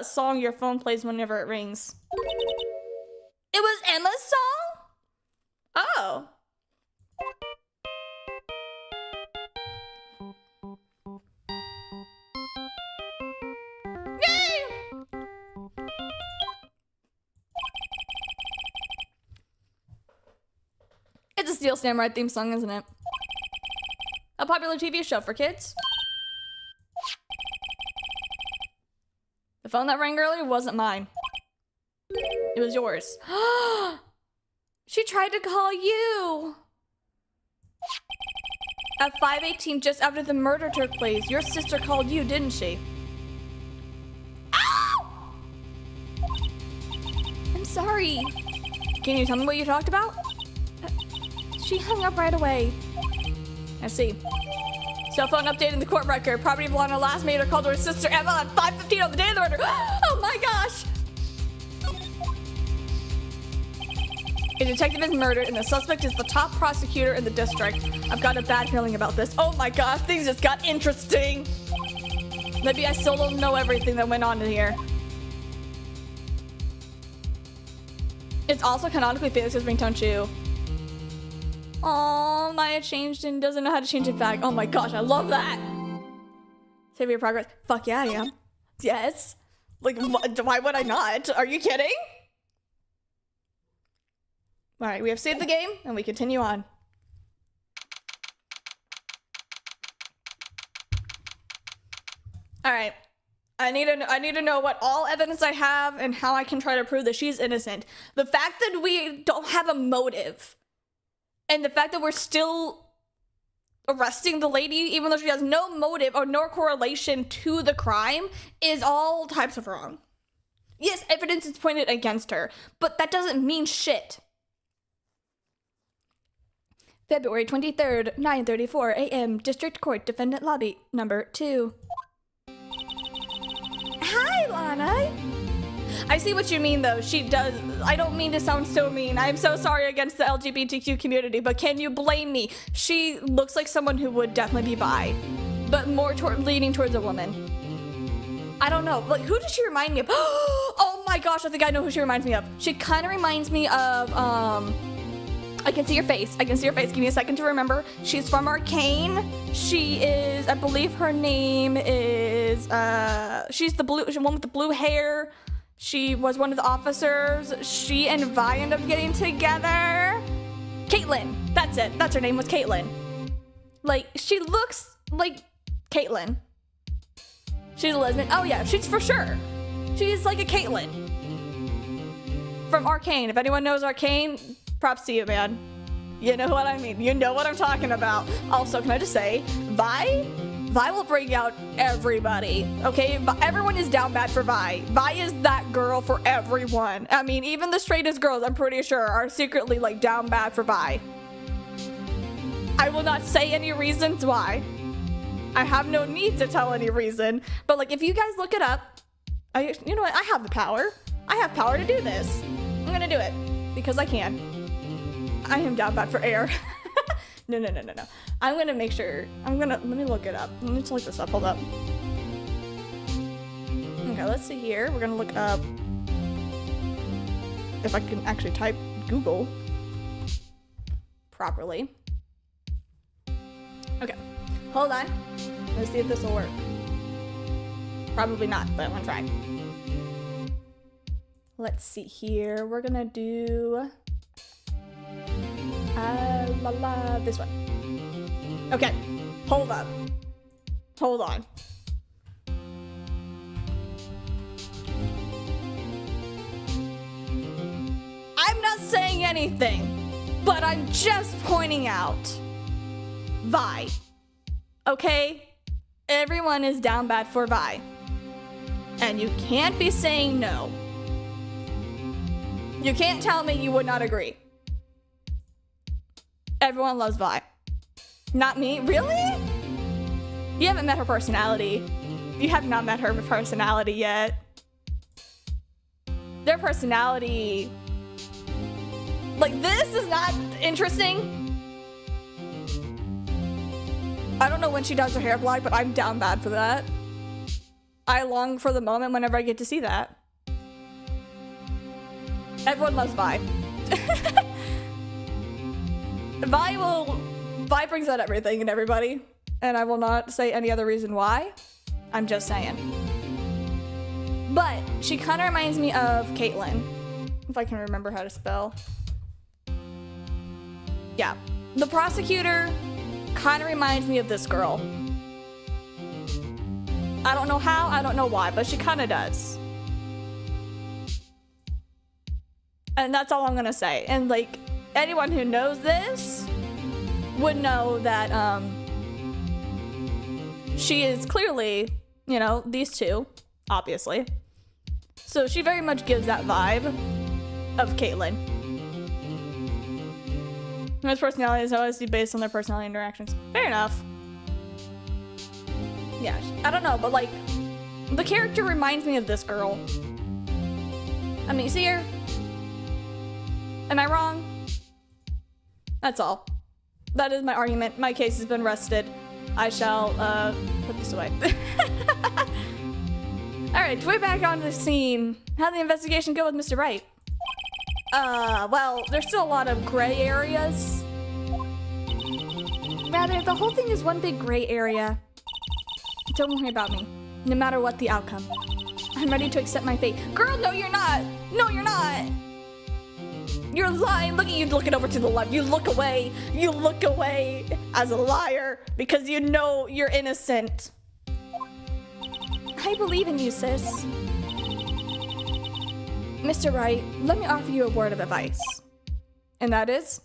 song your phone plays whenever it rings. It was Emma's song? Oh. Yay! It's a Steel Samurai theme song, isn't it? A popular TV show for kids. The phone that rang earlier wasn't mine. It was yours. She tried to call you. At 5:18, just after the murder took place, your sister called you, didn't she? Ow! I'm sorry. Can you tell me what you talked about? She hung up right away. I see. Cell phone update in the court record. Property of Lana last made her call to her sister Emma at 5:15 on the day of the murder. Oh my gosh! A detective is murdered and the suspect is the top prosecutor in the district. I've got a bad feeling about this. Oh my gosh, things just got interesting. Maybe I still don't know everything that went on in here. It's also canonically Felix's ringtone too. Oh, Maya changed and doesn't know how to change it back. Oh my gosh, I love that. Save your progress. Fuck yeah, I am. Yes. Like, why would I not? Are you kidding? All right, we have saved the game and we continue on. All right. I need to know what all evidence I have and how I can try to prove that she's innocent. The fact that we don't have a motive and the fact that we're still arresting the lady even though she has no motive or no correlation to the crime is all types of wrong. Yes, evidence is pointed against her, but that doesn't mean shit. February 23rd, 9:34 a.m. District Court Defendant Lobby, number 2. Hi, Lana. I see what you mean, though. She does. I don't mean to sound so mean. I'm so sorry against the LGBTQ community, but can you blame me? She looks like someone who would definitely be bi, but more leaning towards a woman. I don't know. Like, who does she remind me of? Oh my gosh, I think I know who she reminds me of. She kind of reminds me of, I can see your face. I can see your face. Give me a second to remember. She's from Arcane. She is, I believe her name is, she's the one with the blue hair. She was one of the officers. She and Vi end up getting together. Caitlin. That's it. That's her name was Caitlin. Like, she looks like Caitlin. She's a lesbian. Oh yeah, she's for sure. She's like a Caitlin. From Arcane. If anyone knows Arcane, props to you, man. You know what I mean. You know what I'm talking about. Also, can I just say, Vi will bring out everybody, okay? Everyone is down bad for Vi. Vi is that girl for everyone. I mean, even the straightest girls, I'm pretty sure, are secretly, like, down bad for Vi. I will not say any reasons why. I have no need to tell any reason. But, like, if you guys look it up, you know what? I have the power. I have power to do this. I'm gonna do it because I can. I am down bad for air. No. I'm gonna make sure. Let me look it up. Let me just look this up. Hold up. Okay, let's see here. We're gonna look up if I can actually type Google properly. Okay, hold on. Let's see if this will work. Probably not, but I'm gonna try. Let's see here. We're gonna do this one. Okay, hold up. Hold on. I'm not saying anything. But I'm just pointing out Vi. Okay? Everyone is down bad for Vi. And you can't be saying no. You can't tell me you would not agree. Everyone loves Vi. Not me? Really? You haven't met her personality. You have not met her personality yet. Their personality... Like, this is not interesting. I don't know when she does her hair black, but I'm down bad for that. I long for the moment whenever I get to see that. Everyone loves Vi. Vi brings out everything in everybody. And I will not say any other reason why. I'm just saying. But she kind of reminds me of Caitlin. If I can remember how to spell. Yeah. The prosecutor kind of reminds me of this girl. I don't know how, I don't know why, but she kind of does. And that's all I'm gonna say. And like, anyone who knows this would know that she is clearly, you know, these two, obviously. So she very much gives that vibe of Caitlin. Most personalities always be based on their personality interactions. Fair enough. Yeah, I don't know, but like, the character reminds me of this girl. I mean, see her? Am I wrong? That's all. That is my argument. My case has been rested. I shall, put this away. Alright, we're back on the scene. How'd the investigation go with Mr. Wright? Well, there's still a lot of gray areas. Rather, the whole thing is one big gray area. Don't worry about me, no matter what the outcome. I'm ready to accept my fate. Girl, no you're not! No, you're not! You're lying. Look at you looking over to the left. You look away. You look away as a liar because you know you're innocent. I believe in you, sis. Mr. Wright, let me offer you a word of advice. And that is,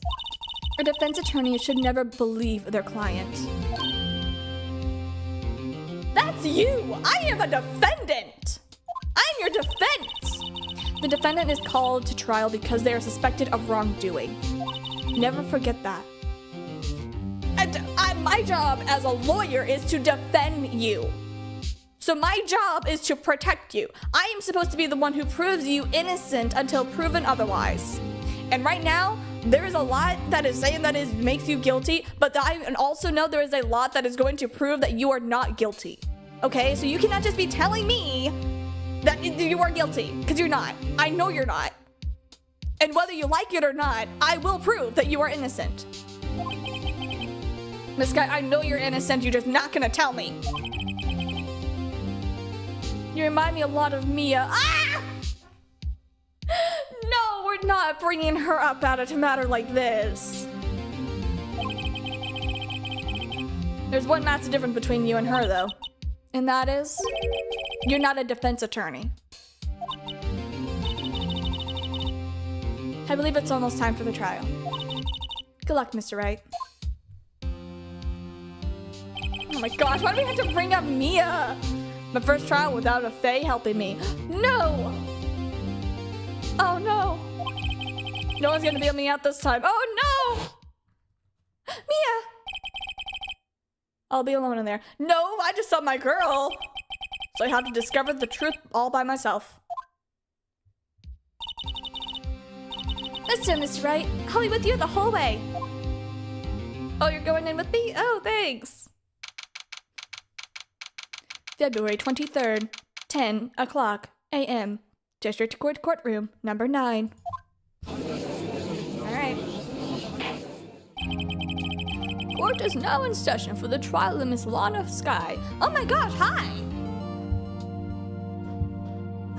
a defense attorney should never believe their client. That's you! I am a defendant! I'm your defense! The defendant is called to trial because they are suspected of wrongdoing. Never forget that. And my job as a lawyer is to defend you. So my job is to protect you. I am supposed to be the one who proves you innocent until proven otherwise. And right now, there is a lot that is saying that it makes you guilty, but I also know there is a lot that is going to prove that you are not guilty. Okay, so you cannot just be telling me that you are guilty, because you're not. I know you're not. And whether you like it or not, I will prove that you are innocent. This guy, I know you're innocent, you're just not gonna tell me. You remind me a lot of Mia. Ah! No, we're not bringing her up out of a matter like this. There's one massive difference between you and her, though. And that is, you're not a defense attorney. I believe it's almost time for the trial. Good luck, Mr. Wright. Oh my gosh, why do we have to bring up Mia? My first trial without a Faye helping me. No! Oh no. No one's gonna bail me out this time. Oh no! Mia! I'll be alone in there. No, I just saw my girl. So I have to discover the truth all by myself. Listen, Mr. Wright, I'll be with you the whole way. Oh, you're going in with me? Oh, thanks. February 23rd, 10 o'clock a.m. District Court Courtroom, number 9. Alright. Court is now in session for the trial of Miss Lana Sky. Oh my gosh, hi!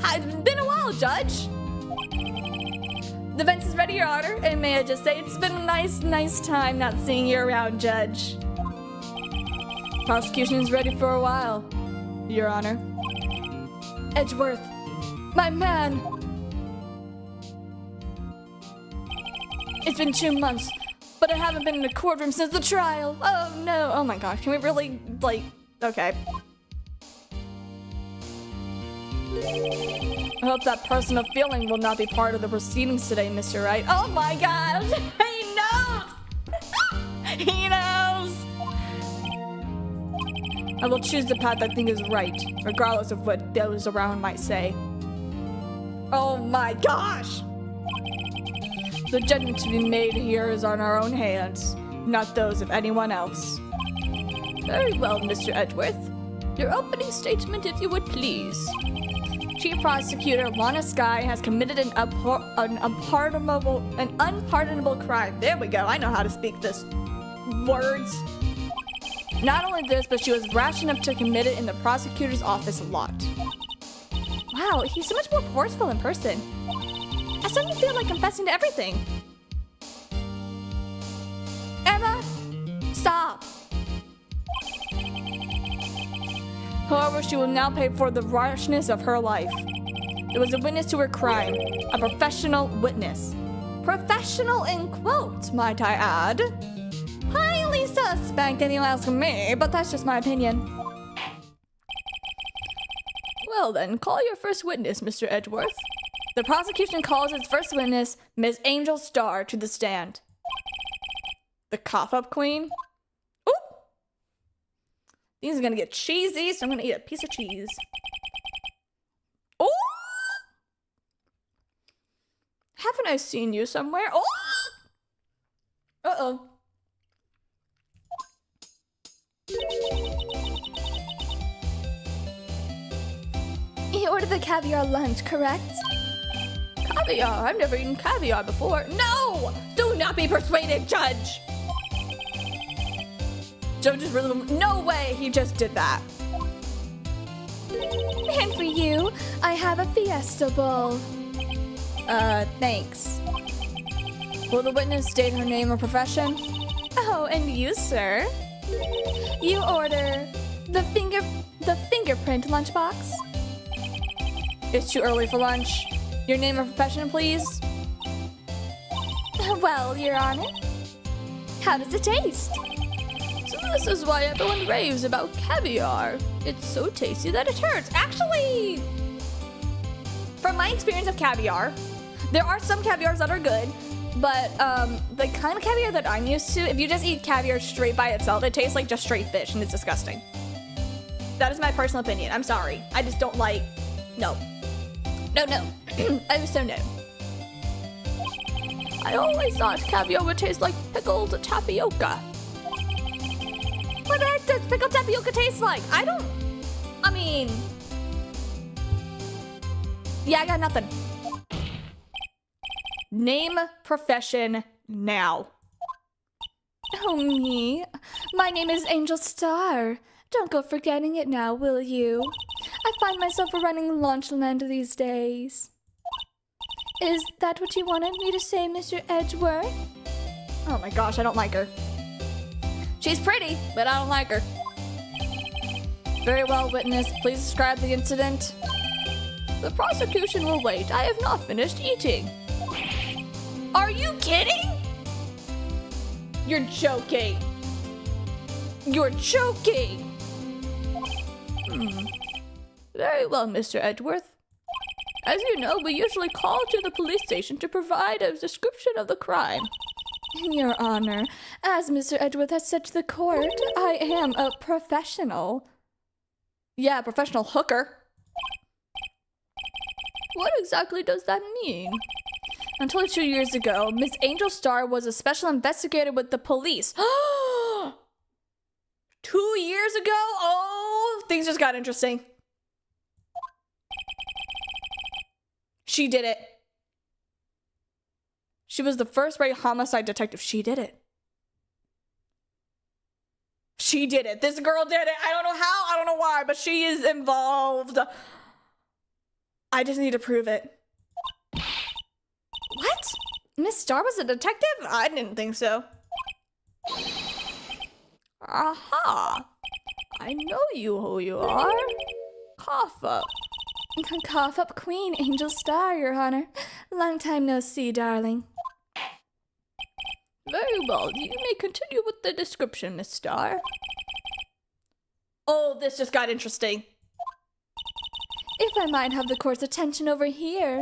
Hi, it's been a while, Judge. The defense is ready, Your Honor, and may I just say it's been a nice time not seeing you around, Judge. Prosecution is ready for a while, Your Honor. Edgeworth, my man! It's been 2 months, but I haven't been in a courtroom since the trial. Oh no, oh my gosh, can we really, like, okay. I hope that personal feeling will not be part of the proceedings today, Mr. Wright. Oh my gosh, he knows! He knows! I will choose the path I think is right, regardless of what those around might say. Oh my gosh! The judgment to be made here is on our own hands, not those of anyone else. Very well, Mr. Edgeworth. Your opening statement, if you would please. Chief Prosecutor Lana Skye has committed an unpardonable crime. There we go, I know how to speak this. Words. Not only this, but she was rash enough to commit it in the prosecutor's office a lot. Wow, he's so much more forceful in person. I suddenly feel like confessing to everything. Emma, stop. However, she will now pay for the rashness of her life. It was a witness to her crime, a professional witness. Professional in quotes, might I add. Highly suspect if you ask me, but that's just my opinion. Well then, call your first witness, Mr. Edgeworth. The prosecution calls its first witness, Ms. Angel Starr, to the stand. The cough-up queen? Oop! These are gonna get cheesy, so I'm gonna eat a piece of cheese. Oh! Haven't I seen you somewhere? Oh! Uh-oh. You ordered the caviar lunch, correct? Caviar? I've never eaten caviar before. No! Do not be persuaded, Judge! Judge is really... No way he just did that. And for you, I have a Fiesta Bowl. Thanks. Will the witness state her name or profession? Oh, and you, sir? You order the fingerprint lunchbox? It's too early for lunch. Your name or profession, please? Well, Your Honor. How does it taste? So this is why everyone raves about caviar. It's so tasty that it hurts. Actually, from my experience of caviar, there are some caviars that are good, but the kind of caviar that I'm used to, if you just eat caviar straight by itself, it tastes like just straight fish and it's disgusting. That is my personal opinion. I'm sorry. I just don't like... No. No. I just don't know. I always thought caviar would taste like pickled tapioca. What the heck does pickled tapioca taste like? I mean... Yeah, I got nothing. Name, profession, now. Oh, me? My name is Angel Starr. Don't go forgetting it now, will you? I find myself running Launchland these days. Is that what you wanted me to say, Mr. Edgeworth? Oh my gosh, I don't like her. She's pretty, but I don't like her. Very well, witness. Please describe the incident. The prosecution will wait. I have not finished eating. Are you kidding? You're joking. You're joking. Very well, Mr. Edgeworth. As you know, we usually call to the police station to provide a description of the crime. Your Honor, as Mr. Edgeworth has said to the court, I am a professional. Yeah, professional hooker. What exactly does that mean? Until 2 years ago, Miss Angel Starr was a special investigator with the police. 2 years ago? Oh, things just got interesting. She did it. She was the first rate homicide detective. She did it. She did it. This girl did it. I don't know how, I don't know why, but she is involved. I just need to prove it. What? Miss Starr was a detective? I didn't think so. Aha! I know you who you are. Cough up. Cough up Queen Angel Starr, Your Honor. Long time no see, darling. Very well. You may continue with the description, Miss Star. Oh, this just got interesting. If I might have the court's attention over here.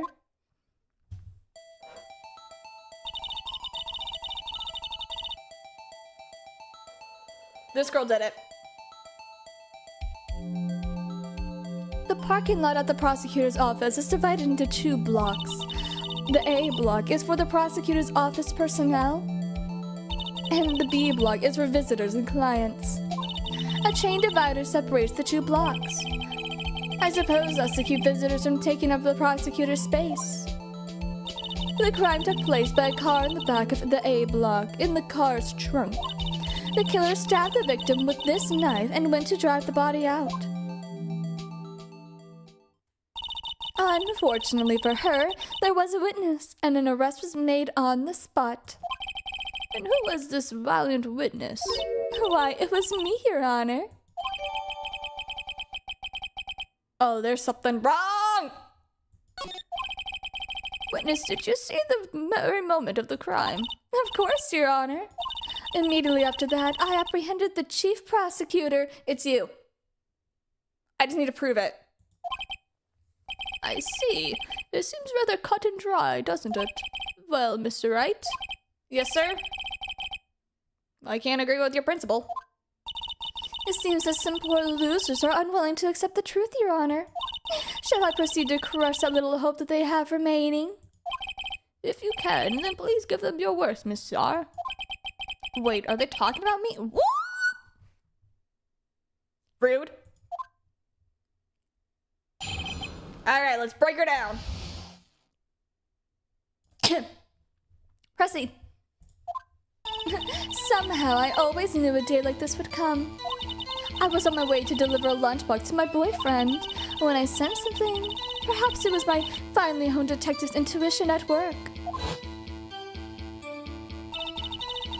This girl did it. The parking lot at the prosecutor's office is divided into 2 blocks. The A block is for the prosecutor's office personnel, and the B block is for visitors and clients. A chain divider separates the 2 blocks. I suppose that's to keep visitors from taking up the prosecutor's space. The crime took place by a car in the back of the A block, in the car's trunk. The killer stabbed the victim with this knife and went to drive the body out. Unfortunately for her, there was a witness, and an arrest was made on the spot. And who was this valiant witness? Why, it was me, Your Honor. Oh, there's something wrong! Witness, did you see the very moment of the crime? Of course, Your Honor. Immediately after that, I apprehended the chief prosecutor. It's you. I just need to prove it. I see. It seems rather cut and dry, doesn't it? Well, Mr. Wright? Yes, sir? I can't agree with your principal. It seems that some poor losers are unwilling to accept the truth, Your Honor. Shall I proceed to crush that little hope that they have remaining? If you can, then please give them your worst, Miss Star. Wait, are they talking about me? What? Rude. Alright, let's break her down. Proceed. Somehow, I always knew a day like this would come. I was on my way to deliver a lunchbox to my boyfriend when I sensed something. Perhaps it was my finely honed detective's intuition at work.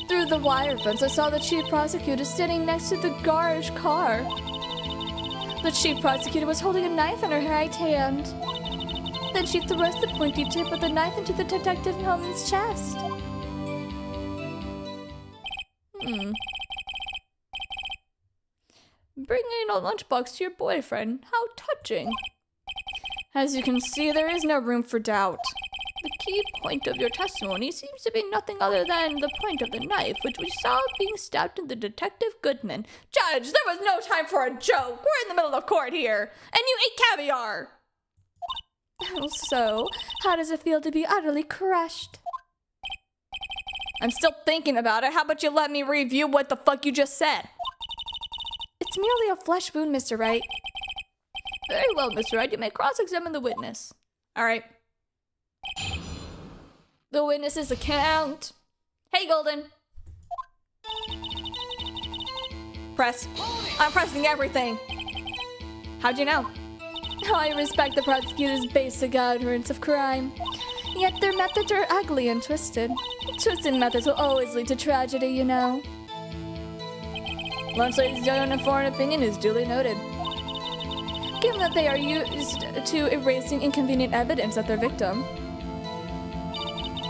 Through the wire fence, I saw the chief prosecutor sitting next to the garage car. The chief prosecutor was holding a knife in her right hand. Then she thrust the pointy tip of the knife into the detective woman's chest. Bringing a lunchbox to your boyfriend. How touching. As you can see, there is no room for doubt. The key point of your testimony seems to be nothing other than the point of the knife, which we saw being stabbed into Detective Goodman. Judge, there was no time for a joke. We're in the middle of court here, and you ate caviar. So, how does it feel to be utterly crushed? I'm still thinking about it. How about you let me review what the fuck you just said? It's merely a flesh wound, Mr. Wright. Very well, Mr. Wright. You may cross-examine the witness. All right. The witness's account. Hey, Golden. Press. I'm pressing everything. How'd you know? I respect the prosecutor's basic utterance of crime. Yet their methods are ugly and twisted. Twisted methods will always lead to tragedy, you know. Lunchbox's own and foreign opinion is duly noted. Given that they are used to erasing inconvenient evidence of their victim.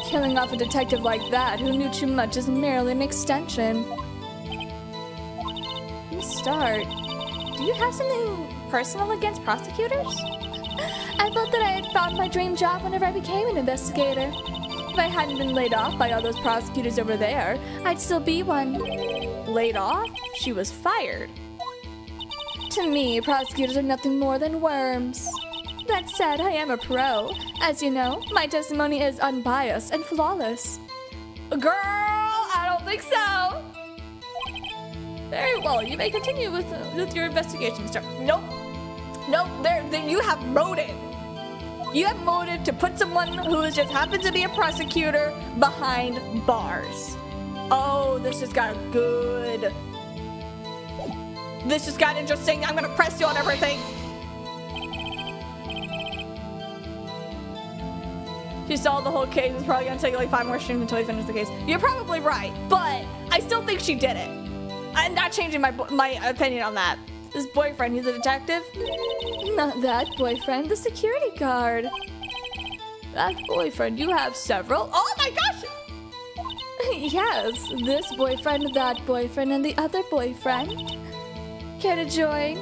Killing off a detective like that who knew too much is merely an extension. Start. Do you have something personal against prosecutors? I felt that I had found my dream job whenever I became an investigator. If I hadn't been laid off by all those prosecutors over there, I'd still be one. Laid off? She was fired. To me, prosecutors are nothing more than worms. That said, I am a pro. As you know, my testimony is unbiased and flawless. Girl, I don't think so. Very well, you may continue with your investigation, sir. Nope. Nope, you have motive. You have motive to put someone who just happens to be a prosecutor behind bars. Oh, this just got good. This just got interesting. I'm gonna press you on everything. She solved the whole case. It's probably gonna take like 5 more streams until we finish the case. You're probably right, but I still think she did it. I'm not changing my opinion on that. This boyfriend, he's a detective? Not that boyfriend, the security guard. That boyfriend, you have several? Oh my gosh! Yes, this boyfriend, that boyfriend, and the other boyfriend. Care to join?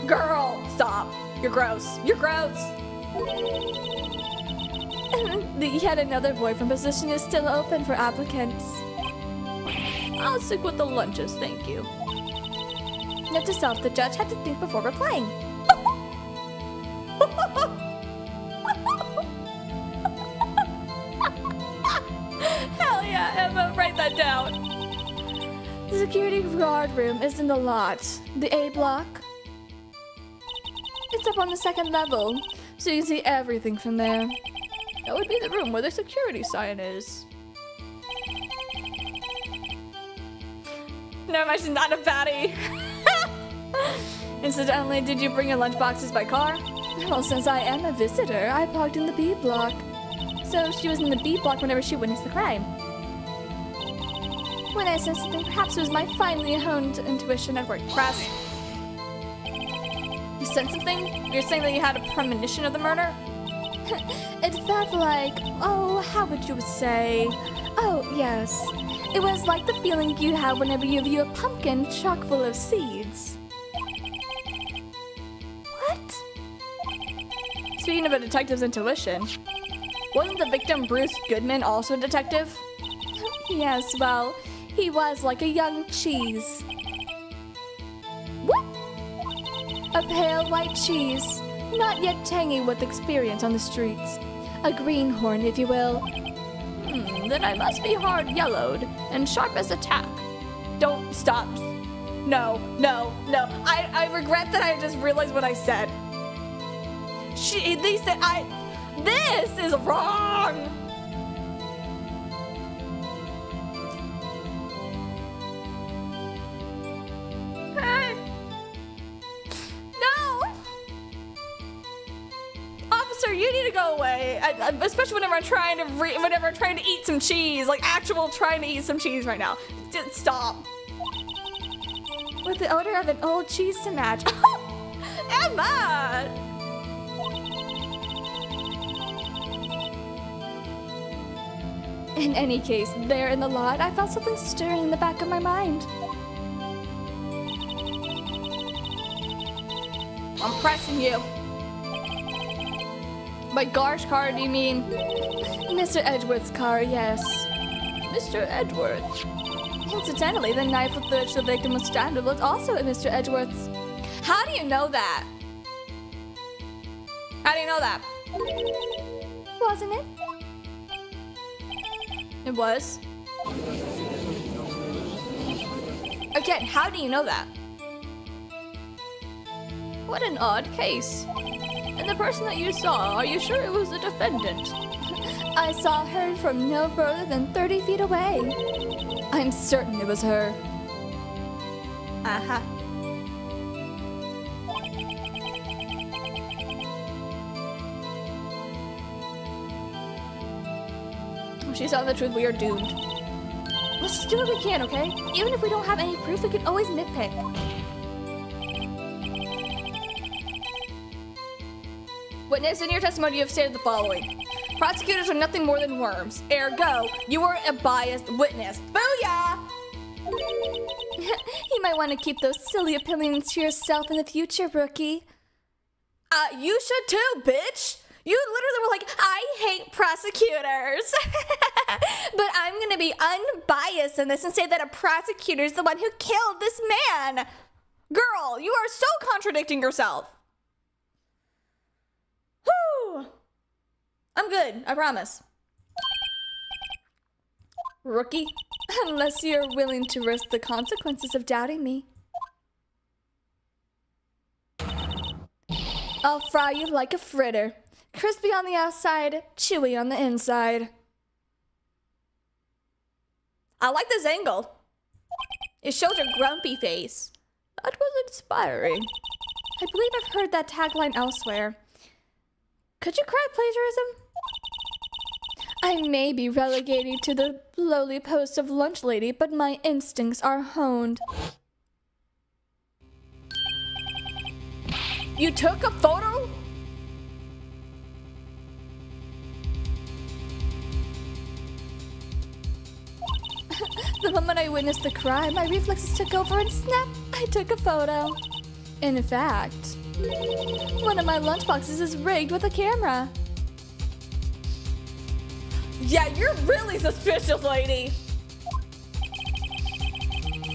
Girl, stop. You're gross. You're gross. The yet another boyfriend position is still open for applicants. I'll stick with the lunches, thank you. Note to self, the judge had to think before replying. Hell yeah, Emma, write that down. The security guard room is in the lot. The A block. It's up on the second level, so you can see everything from there. That would be the room where the security sign is. No, she's not a baddie. Incidentally, did you bring your lunchboxes by car? Well, since I am a visitor, I parked in the B block. So she was in the B block whenever she witnessed the crime. When I sensed something, perhaps it was my finely honed intuition at work. Press. You sensed something? You're saying that you had a premonition of the murder? It felt like, oh, how would you say? Oh, yes. It was like the feeling you have whenever you view a pumpkin chock full of seeds. What? Speaking of a detective's intuition, wasn't the victim Bruce Goodman also a detective? Yes, well, he was like a young cheese. What? A pale white cheese, not yet tangy with experience on the streets. A greenhorn, if you will. Then I must be hard yellowed and sharp as a tack. Don't stop. No. I regret that I just realized what I said. They said this is wrong. Officer, you need to go away. Especially whenever I'm trying to eat some cheese, like actual trying to eat some cheese right now. Just stop. With the odor of an old cheese to match. Emma! In any case, there in the lot, I felt something stirring in the back of my mind. I'm pressing you. By Gar's car, do you mean? Mr. Edgeworth's car, yes. Mr. Edgeworth. Incidentally, the knife with which the victim was stabbed was also at Mr. Edgeworth's. How do you know that? How do you know that? Wasn't it? It was. Again, how do you know that? What an odd case. And the person that you saw, are you sure it was the defendant? I saw her from no further than 30 feet away. I'm certain it was her. Uh-huh. If she's telling the truth, we are doomed. Let's just do what we can, okay? Even if we don't have any proof, we can always nitpick. Witness, in your testimony, you have stated the following. Prosecutors are nothing more than worms. Ergo, you are a biased witness. Booyah! You might want to keep those silly opinions to yourself in the future, rookie. You should too, bitch! You literally were like, I hate prosecutors. But I'm gonna be unbiased in this and say that a prosecutor is the one who killed this man. Girl, you are so contradicting yourself. Whew. I'm good, I promise. Rookie, unless you're willing to risk the consequences of doubting me. I'll fry you like a fritter. Crispy on the outside, chewy on the inside. I like this angle. It shows your grumpy face. That was inspiring. I believe I've heard that tagline elsewhere. Could you cry plagiarism? I may be relegated to the lowly post of lunch lady, but my instincts are honed. You took a photo? moment I witnessed the crime, my reflexes took over and snap, I took a photo. In fact, one of my lunchboxes is rigged with a camera. Yeah, you're really suspicious, lady.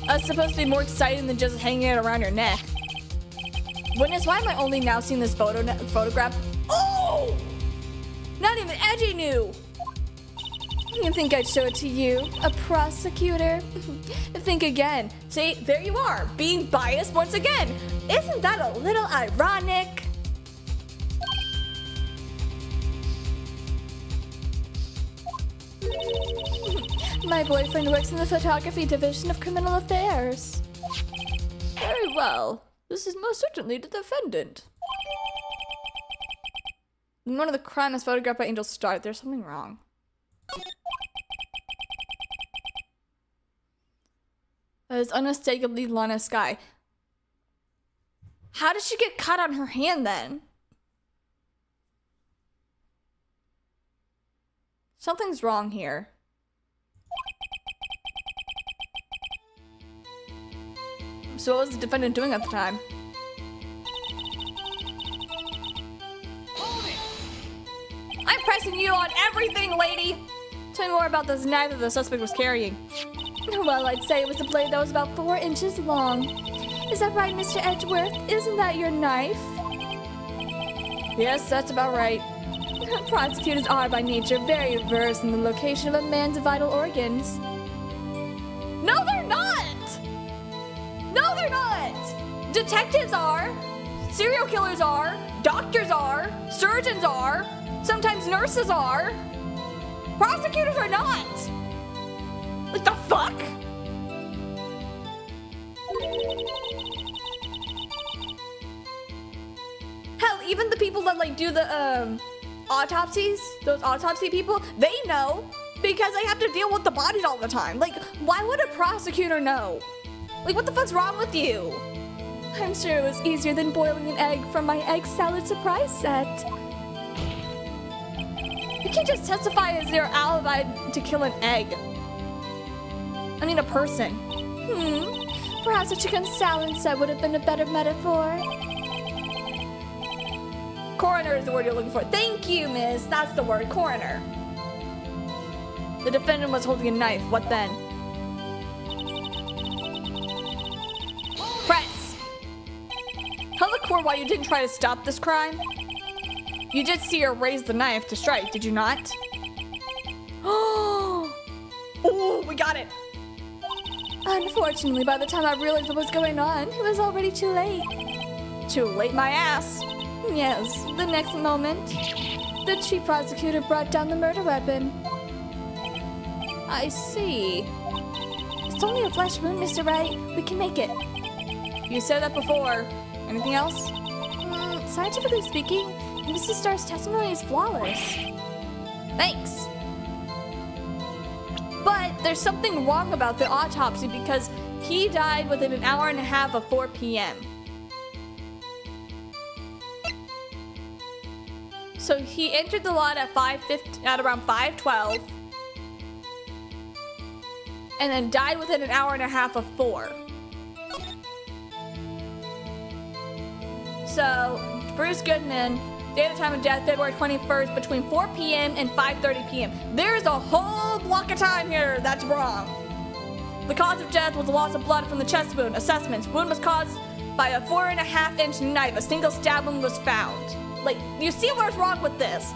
That's supposed to be more exciting than just hanging it around your neck. Witness, why am I only now seeing this photograph? Oh! Not even Edgy knew. You think I'd show it to you, a prosecutor? Think again. See, there you are, being biased once again. Isn't that a little ironic? My boyfriend works in the photography division of criminal affairs. Very well. This is most certainly the defendant. One of the crime is photographed by Angel Star. There's something wrong. That is unmistakably Lana Sky. How did she get cut on her hand then? Something's wrong here. So what was the defendant doing at the time? I'm pressing you on everything, lady! Tell me more about this knife that the suspect was carrying. Well, I'd say it was a blade that was about 4 inches long. Is that right, Mr. Edgeworth? Isn't that your knife? Yes, that's about right. Prosecutors are by nature very versed in the location of a man's vital organs. No, they're not! No, they're not! Detectives are. Serial killers are. Doctors are. Surgeons are. Sometimes nurses are. Prosecutors are not! What the fuck? Hell, even the people that like do the autopsies, those autopsy people, they know because they have to deal with the bodies all the time. Like, why would a prosecutor know? Like, what the fuck's wrong with you? I'm sure it was easier than boiling an egg from my egg salad surprise set. You can't just testify as your alibi to kill an egg. I mean a person. Perhaps a chicken salad set would have been a better metaphor. Coroner is the word you're looking for. Thank you, miss. That's the word, coroner. The defendant was holding a knife. What then? Press! Tell the court why you didn't try to stop this crime. You did see her raise the knife to strike, did you not? Oh, we got it. Unfortunately, by the time I realized what was going on, it was already too late. Too late, my ass. Yes, the next moment, the chief prosecutor brought down the murder weapon. I see. It's only a flesh wound, Mr. Wright. We can make it. You said that before. Anything else? Scientifically speaking, Mrs. Starr's testimony is flawless. Thanks. But there's something wrong about the autopsy because he died within an hour and a half of 4 p.m. So he entered the lot at around 5:12, and then died within an hour and a half of 4. So Bruce Goodman, date of time of death, February 21st, between 4 p.m. and 5:30 p.m. There's a whole block of time here that's wrong. The cause of death was a loss of blood from the chest wound. Assessments. Wound was caused by a 4.5-inch knife. A single stab wound was found. Like, you see what's wrong with this?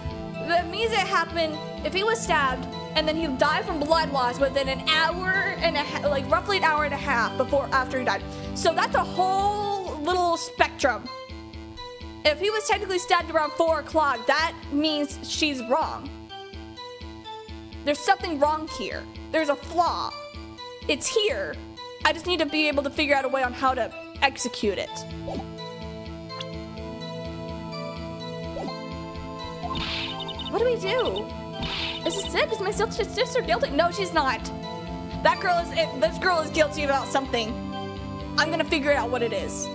That means it happened if he was stabbed and then he died from blood loss within an hour and a half, like roughly an hour and a half after he died. So that's a whole little spectrum. If he was technically stabbed around 4 o'clock, that means she's wrong. There's something wrong here. There's a flaw. It's here. I just need to be able to figure out a way on how to execute it. What do we do? Is this it? Is my sister guilty? No, she's not. This girl is guilty about something. I'm gonna figure out what it is.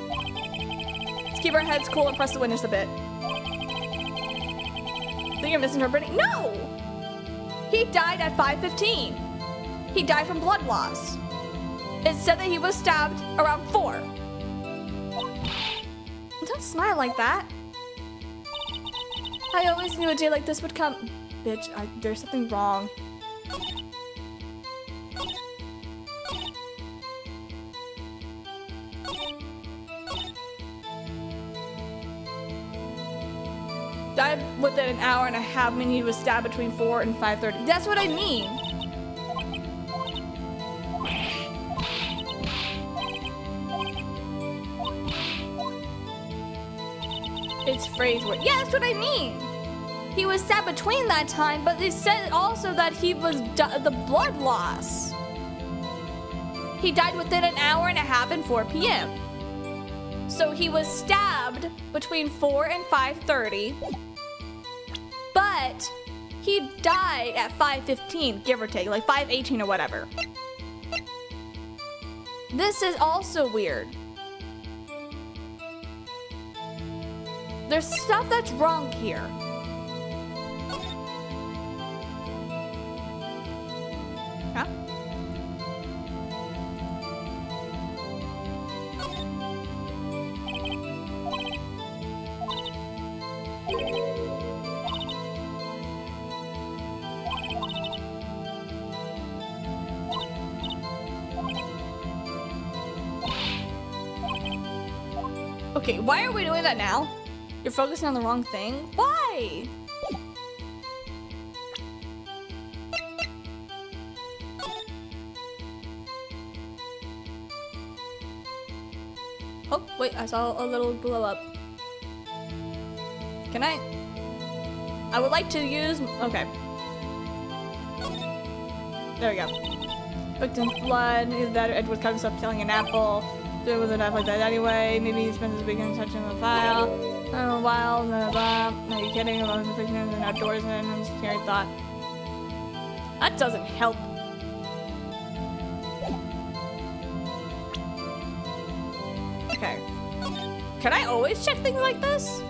Let's keep our heads cool and press the witness a bit. Think you're misinterpreting? No! He died at 5:15. He died from blood loss. It said that he was stabbed around 4. Don't smile like that. I always knew a day like this would come. Bitch, there's something wrong. Died within an hour and a half, meaning he was stabbed between 4 and 5:30. That's what I mean. It's phrase word. Yeah, that's what I mean. He was stabbed between that time, but they said also that he was the blood loss. He died within an hour and a half and 4 p.m. So he was stabbed between 4 and 5:30, but he died at 5:15, give or take, like 5:18 or whatever. This is also weird. There's stuff that's wrong here. Huh? Okay, why are we doing that now? You're focusing on the wrong thing? Why? Oh, wait, I saw a little glow up. Can I would like to use, okay. There we go. Victim's blood, either that or Edward comes up killing an apple. Do it with a knife like that anyway. Maybe he spends his weekend touching the file. Wild, blah, blah, blah. Are you kidding? About the prisoners and outdoorsmen and scary thought. That doesn't help. Okay. Can I always check things like this?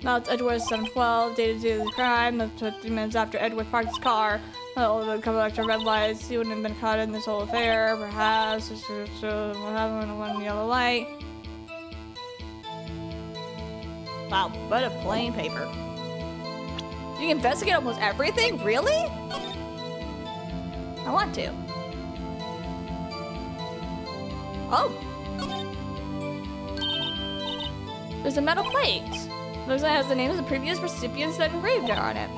Now it's Edward 712, dated due to the crime. That's 50 minutes after Edward parked his car. A couple extra red lights. He wouldn't have been caught in this whole affair. Perhaps. What happened when one yellow light? Wow, what a plain paper. You can investigate almost everything? Really? I want to. Oh. There's a metal plate. Looks like it has the name of the previous recipients that engraved on it.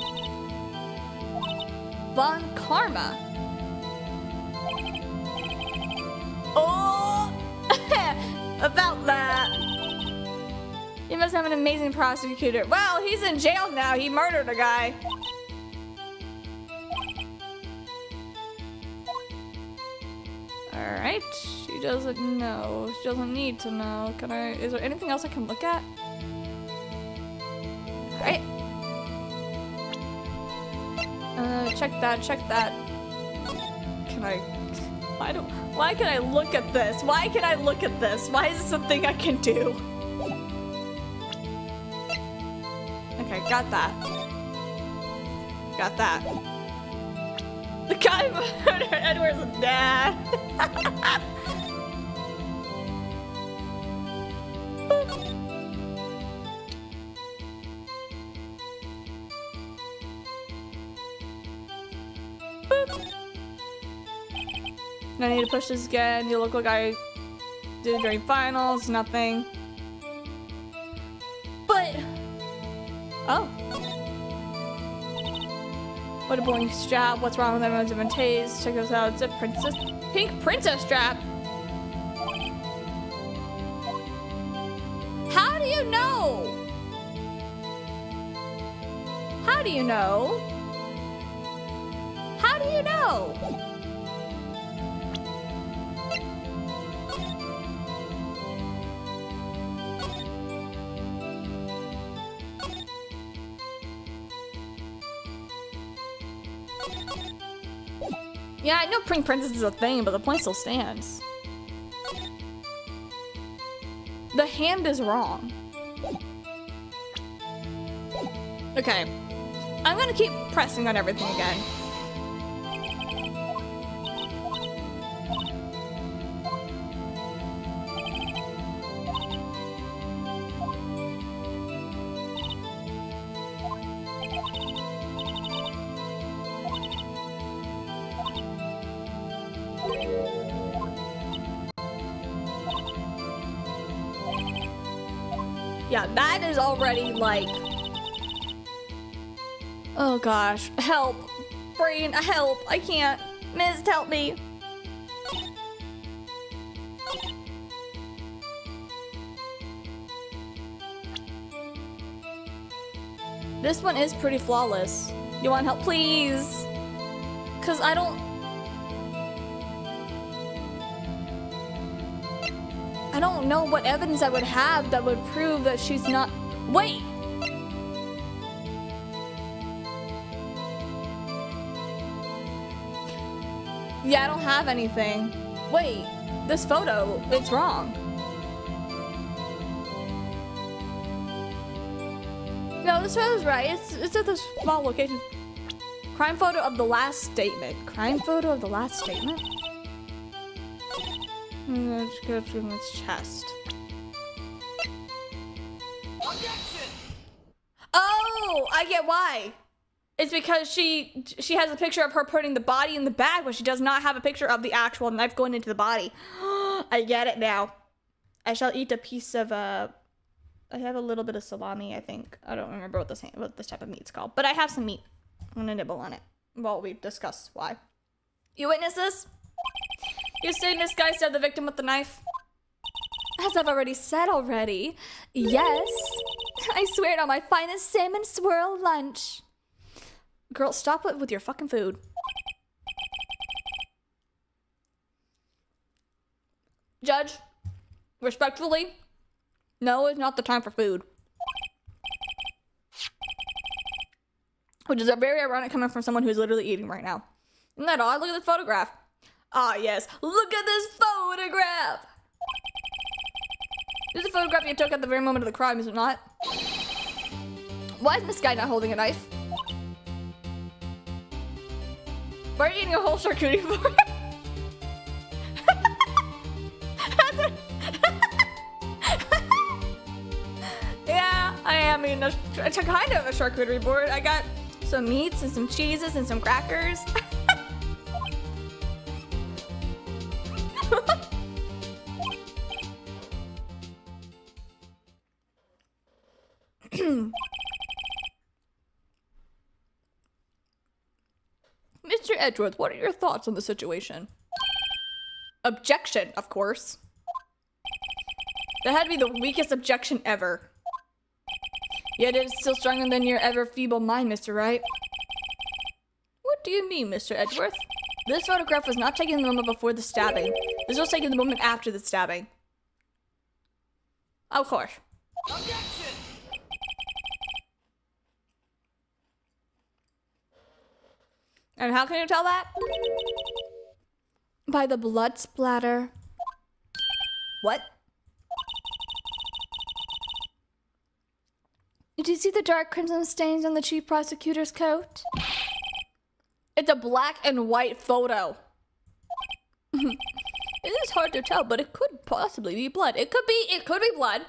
Von Karma. Oh! About that. You must have an amazing prosecutor. Well, he's in jail now. He murdered a guy. Alright. She doesn't know. She doesn't need to know. Can I... Is there anything else I can look at? Alright. Check that, check that. Can I... Why can I look at this? Why can I look at this? Why is this something I can do? Okay, got that. Got that. The guy who murdered Edward's dad. I need to push this again. You look like I did during finals. Nothing. But... Oh. What a boring strap. What's wrong with everyone's different taste? Check this out. It's a princess... Pink princess strap. How do you know? How do you know? How do you know? Yeah, I know Pink Princess is a thing, but the point still stands. The hand is wrong. Okay. I'm gonna keep pressing on everything again. Yeah, that is already like... Oh gosh, help. Brain, help. I can't. Mist, help me. This one is pretty flawless. You want help, please? Cause I don't know what evidence I would have that would prove that she's not. Wait. Yeah, I don't have anything. Wait, this photo, it's wrong. No, this photo's right. It's at this small location. Crime photo of the last statement. Crime photo of the last statement? Let's go through its chest. Oh, I get why. It's because she has a picture of her putting the body in the bag, but she does not have a picture of the actual knife going into the body. I get it now. I shall eat a piece of I have a little bit of salami, I think. I don't remember what this type of meat's called, but I have some meat. I'm gonna nibble on it while we discuss why. You witness this? You say Miss Guy stabbed the victim with the knife? As I've already said already, yes. I swear it on my finest salmon swirl lunch. Girl, stop it with your fucking food. Judge, respectfully, no, it's not the time for food. Which is a very ironic coming from someone who's literally eating right now. Isn't that odd? Look at this photograph. Ah, yes. Look at this photograph. This is a photograph you took at the very moment of the crime, is it not? Why is this guy not holding a knife? Why are you eating a whole charcuterie board? Yeah, I am eating a kind of a charcuterie board. I got some meats and some cheeses and some crackers. Mr. Edgeworth, what are your thoughts on the situation? Objection, of course. That had to be the weakest objection ever. Yet it is still stronger than your ever feeble mind, Mr. Wright. What do you mean, Mr. Edgeworth? This photograph was not taken the moment before the stabbing. This was taken the moment after the stabbing. Of course. Objection! And how can you tell that? By the blood splatter. What? Did you see the dark crimson stains on the chief prosecutor's coat? It's a black and white photo. It is hard to tell, but it could possibly be blood. It could be blood.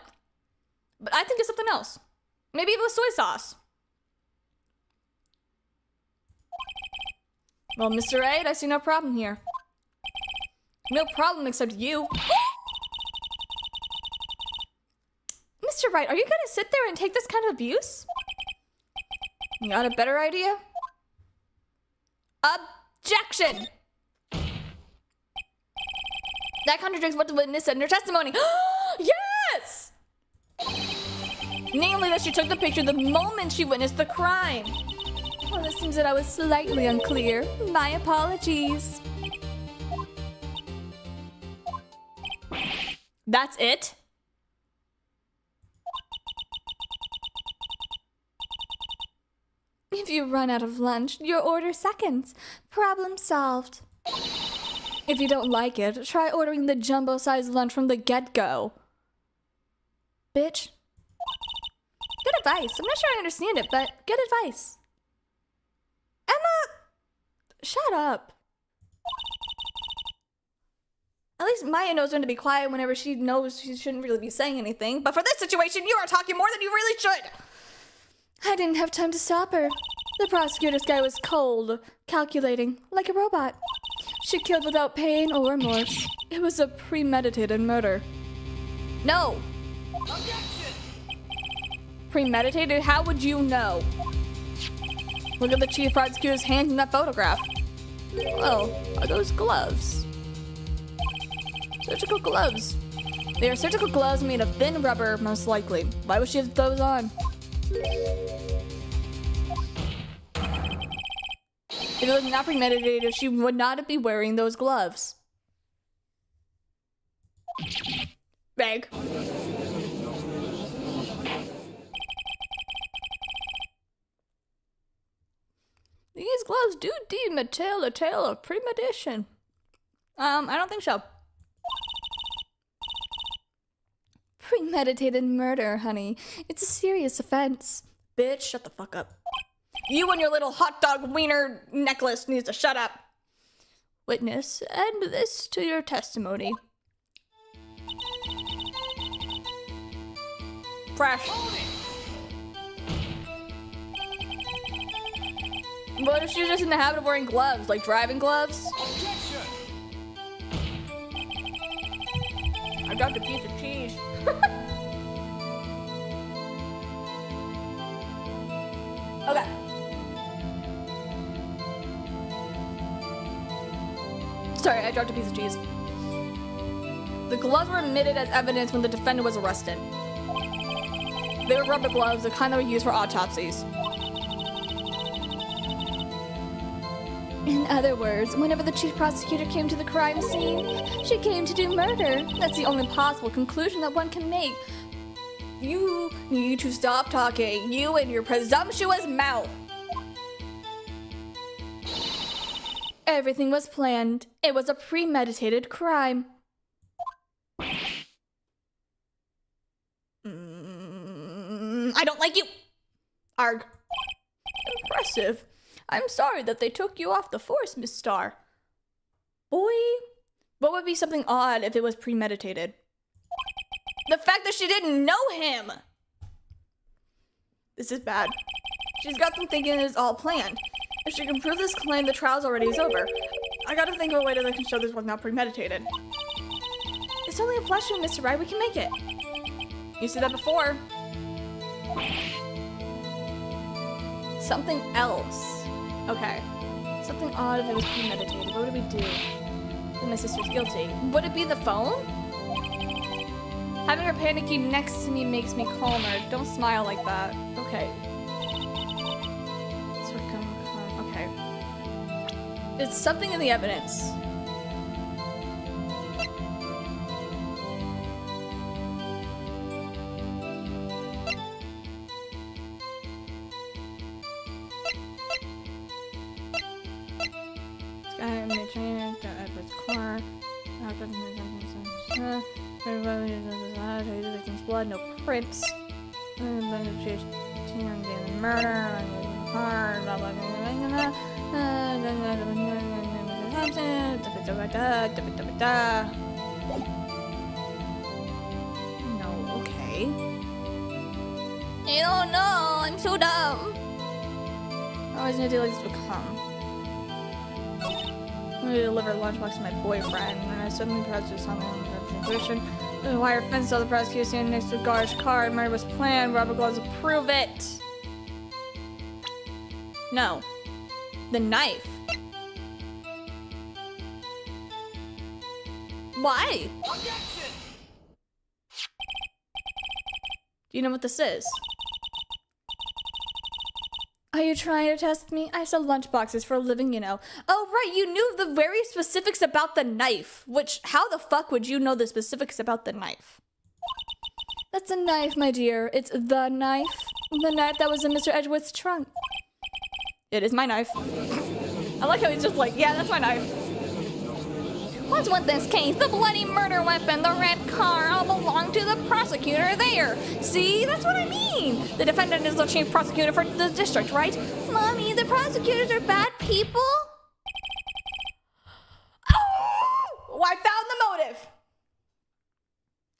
But I think it's something else. Maybe it was soy sauce. Well, Mr. Wright, I see no problem here. No problem except you. Mr. Wright, are you gonna sit there and take this kind of abuse? You got a better idea? Objection! That contradicts what the witness said in her testimony. Yes! Namely, that she took the picture the moment she witnessed the crime. Well, it seems that I was slightly unclear. My apologies. That's it? If you run out of lunch, your order seconds. Problem solved. If you don't like it, try ordering the jumbo-sized lunch from the get-go. Bitch. Good advice. I'm not sure I understand it, but good advice. Emma! Shut up. At least Maya knows when to be quiet whenever she knows she shouldn't really be saying anything. But for this situation, you are talking more than you really should. I didn't have time to stop her. The prosecutor's guy was cold, calculating, like a robot. She killed without pain or remorse. It was a premeditated murder. No. Objection! premeditated? How would you know? Look at the chief prosecutor's hands in that photograph. Oh, are those gloves? Surgical gloves. They are surgical gloves made of thin rubber, most likely. Why would she have those on? If it was not premeditated, she would not be wearing those gloves. Bag. These gloves do deem a tale of premeditation. I don't think so. Premeditated murder, honey. It's a serious offense. Bitch, shut the fuck up. You and your little hot dog wiener necklace needs to shut up. Witness, add this to your testimony. Fresh. What if she's just in the habit of wearing gloves, like driving gloves? Objection! I dropped a piece of cheese. Okay. Sorry, I dropped a piece of cheese. The gloves were admitted as evidence when the defendant was arrested. They were rubber gloves, the kind that were used for autopsies. In other words, whenever the chief prosecutor came to the crime scene, she came to do murder. That's the only possible conclusion that one can make. You need to stop talking, you and your presumptuous mouth. Everything was planned. It was a premeditated crime. I don't like you. Arg. Impressive. I'm sorry that they took you off the force, Miss Starr. Boy, what would be something odd if it was premeditated? The fact that she didn't know him! This is bad. She's got them thinking it is all planned. If she can prove this claim, the trial's already is over. I gotta think of a way that I can show this was not premeditated. It's only a flash shoot, Mr. Wright. We can make it. You said that before. Something else. Okay. Something odd if it was premeditated. What would we do? If my sister's guilty. Would it be the phone? Having her panicky next to me makes me calmer. Don't smile like that. Okay. Okay. It's something in the evidence. Blood, no prints. Murder. No, okay. I don't know. I'm so dumb. I always knew a day like this would come. I'm gonna deliver a lunchbox to my boyfriend, and I suddenly pressed do something on the representation. The wire fence saw the prosecutor standing next to the garage car. Murder was planned. Robert Gloves to prove it. No. The knife. Why? Objection! Do you know what this is? Are you trying to test me? I sell lunchboxes for a living, you know. Oh, right, you knew the very specifics about the knife. Which, how the fuck would you know the specifics about the knife? That's a knife, my dear. It's the knife. The knife that was in Mr. Edgeworth's trunk. It is my knife. I like how he's just like, yeah, that's my knife. What's with this case? The bloody murder weapon, the red car, all belong to the prosecutor there. See, that's what I mean. The defendant is the chief prosecutor for the district, right? Mommy, the prosecutors are bad people? Oh! I found the motive.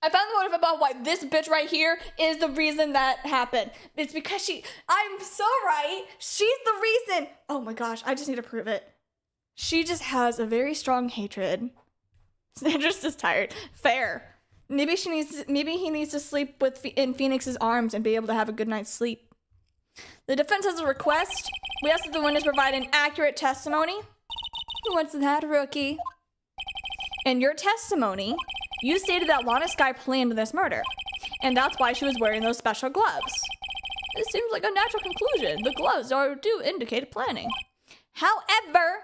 I found the motive about why this bitch right here is the reason that happened. It's because I'm so right. She's the reason. Oh my gosh, I just need to prove it. She just has a very strong hatred. Sandra's just tired. Fair. Maybe he needs to sleep in Phoenix's arms and be able to have a good night's sleep. The defense has a request. We ask that the witness provide an accurate testimony. What's that, rookie? In your testimony, you stated that Lana Skye planned this murder, and that's why she was wearing those special gloves. This seems like a natural conclusion. The gloves do indicate planning. However,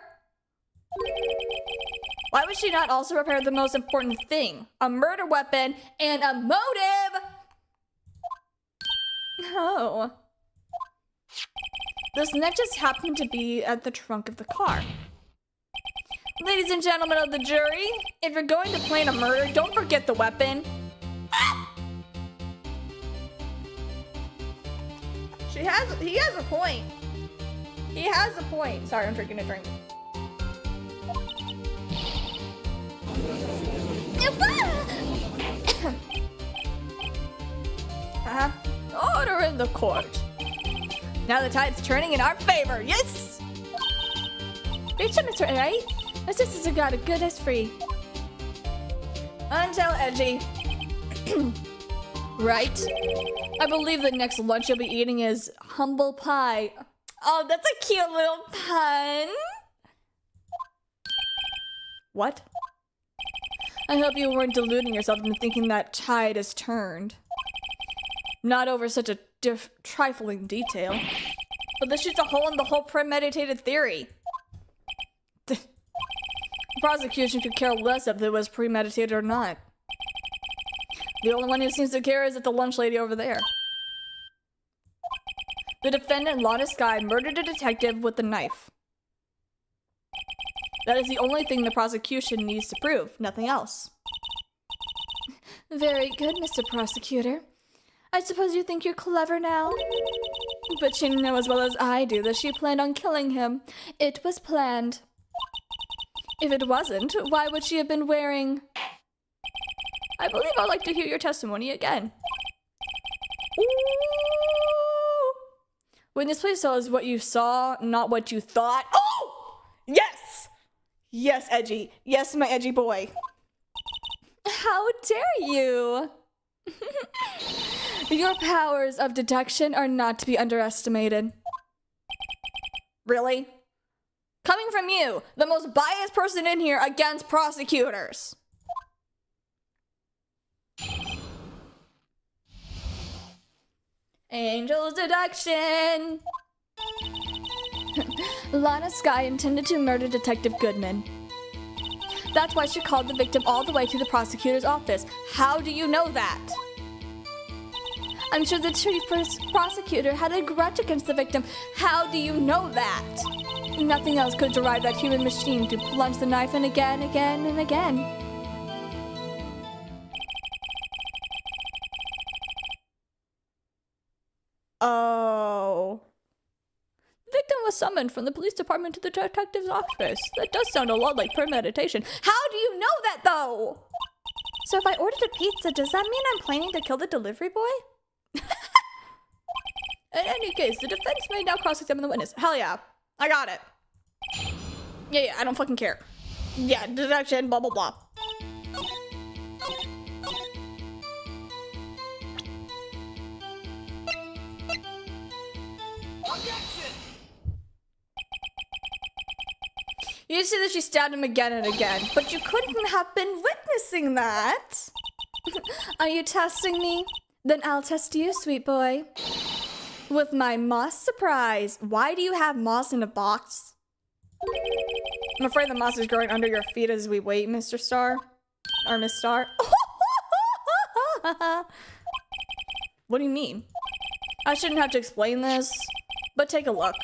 why would she not also prepare the most important thing? A murder weapon and a motive? No. This knife just happened to be at the trunk of the car. Ladies and gentlemen of the jury, if you're going to plan a murder, don't forget the weapon. He has a point. He has a point. Sorry, I'm drinking a drink. Order in the court. Now the tide's turning in our favor. Yes! Reach him, Mr. Right? My sisters got a good as free. Until edgy. Right? I believe the next lunch you'll be eating is humble pie. Oh, that's a cute little pun. What? I hope you weren't deluding yourself into thinking that tide has turned. Not over such a trifling detail. But this shoots a hole in the whole premeditated theory. The prosecution could care less if it was premeditated or not. The only one who seems to care is the lunch lady over there. The defendant, Lana Skye, murdered a detective with a knife. That is the only thing the prosecution needs to prove, nothing else. Very good, Mr. Prosecutor. I suppose you think you're clever now? But you know as well as I do that she planned on killing him. It was planned. If it wasn't, why would she have been wearing... I believe I'd like to hear your testimony again. Ooh. Witness, please tell us what you saw, not what you thought. Oh! Yes! Yes, Edgy. Yes, my edgy boy. How dare you? Your powers of deduction are not to be underestimated. Really? Coming from you, the most biased person in here against prosecutors. Angel's deduction. Lana Skye intended to murder Detective Goodman. That's why she called the victim all the way to the prosecutor's office. How do you know that? I'm sure the chief prosecutor had a grudge against the victim. How do you know that? Nothing else could drive that human machine to plunge the knife in again, again, and again. Oh. The victim was summoned from the police department to the detective's office. That does sound a lot like premeditation. How do you know that, though? So if I ordered a pizza, does that mean I'm planning to kill the delivery boy? In any case, the defense may now cross-examine the witness. Hell yeah. I got it. Yeah, I don't fucking care. Yeah, deduction, blah, blah, blah. You see that she stabbed him again and again, but you couldn't have been witnessing that. Are you testing me? Then I'll test you, sweet boy. With my moss surprise. Why do you have moss in a box? I'm afraid the moss is growing under your feet as we wait, Mr. Star. Or Miss Star. What do you mean? I shouldn't have to explain this, but take a look.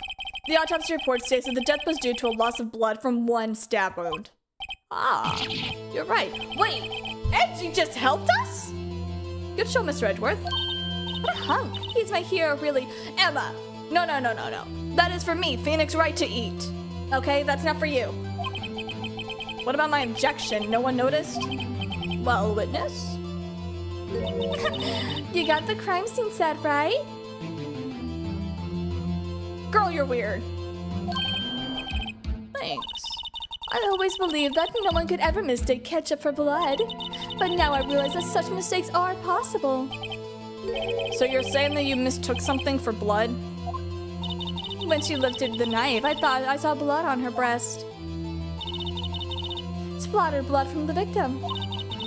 The autopsy report states that the death was due to a loss of blood from one stab wound. Ah, you're right. Wait, Edgy just helped us? Good show, Mr. Edgeworth. What a hunk. He's my hero, really. Emma, no. That is for me, Phoenix Right to Eat. Okay, that's not for you. What about my objection? No one noticed? Well, witness? You got the crime scene set, right? Girl, you're weird. Thanks. I always believed that no one could ever mistake ketchup for blood. But now I realize that such mistakes are possible. So you're saying that you mistook something for blood? When she lifted the knife, I thought I saw blood on her breast. Splattered blood from the victim.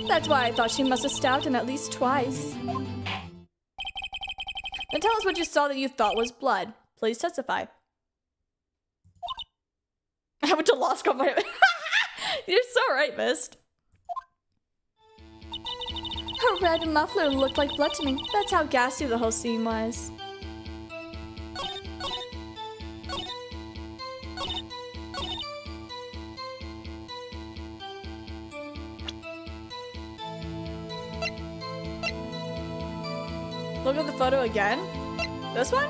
That's why I thought she must have stabbed him at least twice. Then tell us what you saw that you thought was blood. Please testify. I went to law school. You're so right, Mist. Her red muffler looked like blood to me. That's how ghastly the whole scene was. Look at the photo again. This one?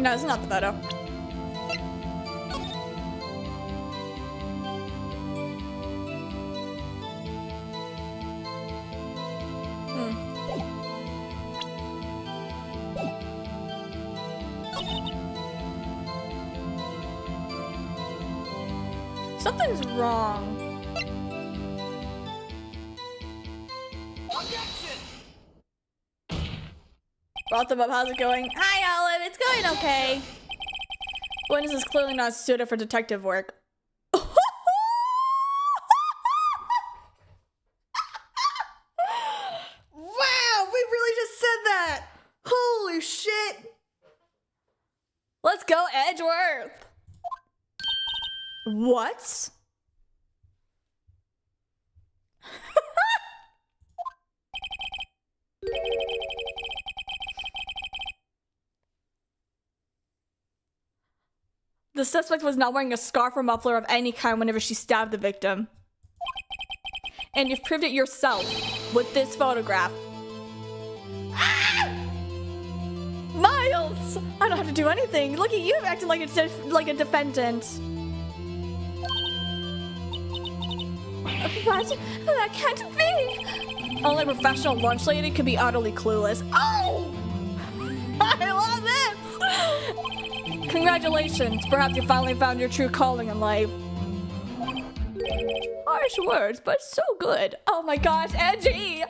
No, it's not the photo. Something's wrong. Brought them up. How's it going? Hi, Olive. It's going okay. Witness is clearly not suited for detective work. Wow, we really just said that. Holy shit. Let's go, Edgeworth. What? The suspect was not wearing a scarf or muffler of any kind whenever she stabbed the victim. And you've proved it yourself with this photograph. Ah! Miles! I don't have to do anything. Look at you acting like a defendant. What? That can't be. Only a professional lunch lady could be utterly clueless. Oh! I love this! Congratulations. Perhaps you finally found your true calling in life. Harsh words, but so good. Oh my gosh, Edgy!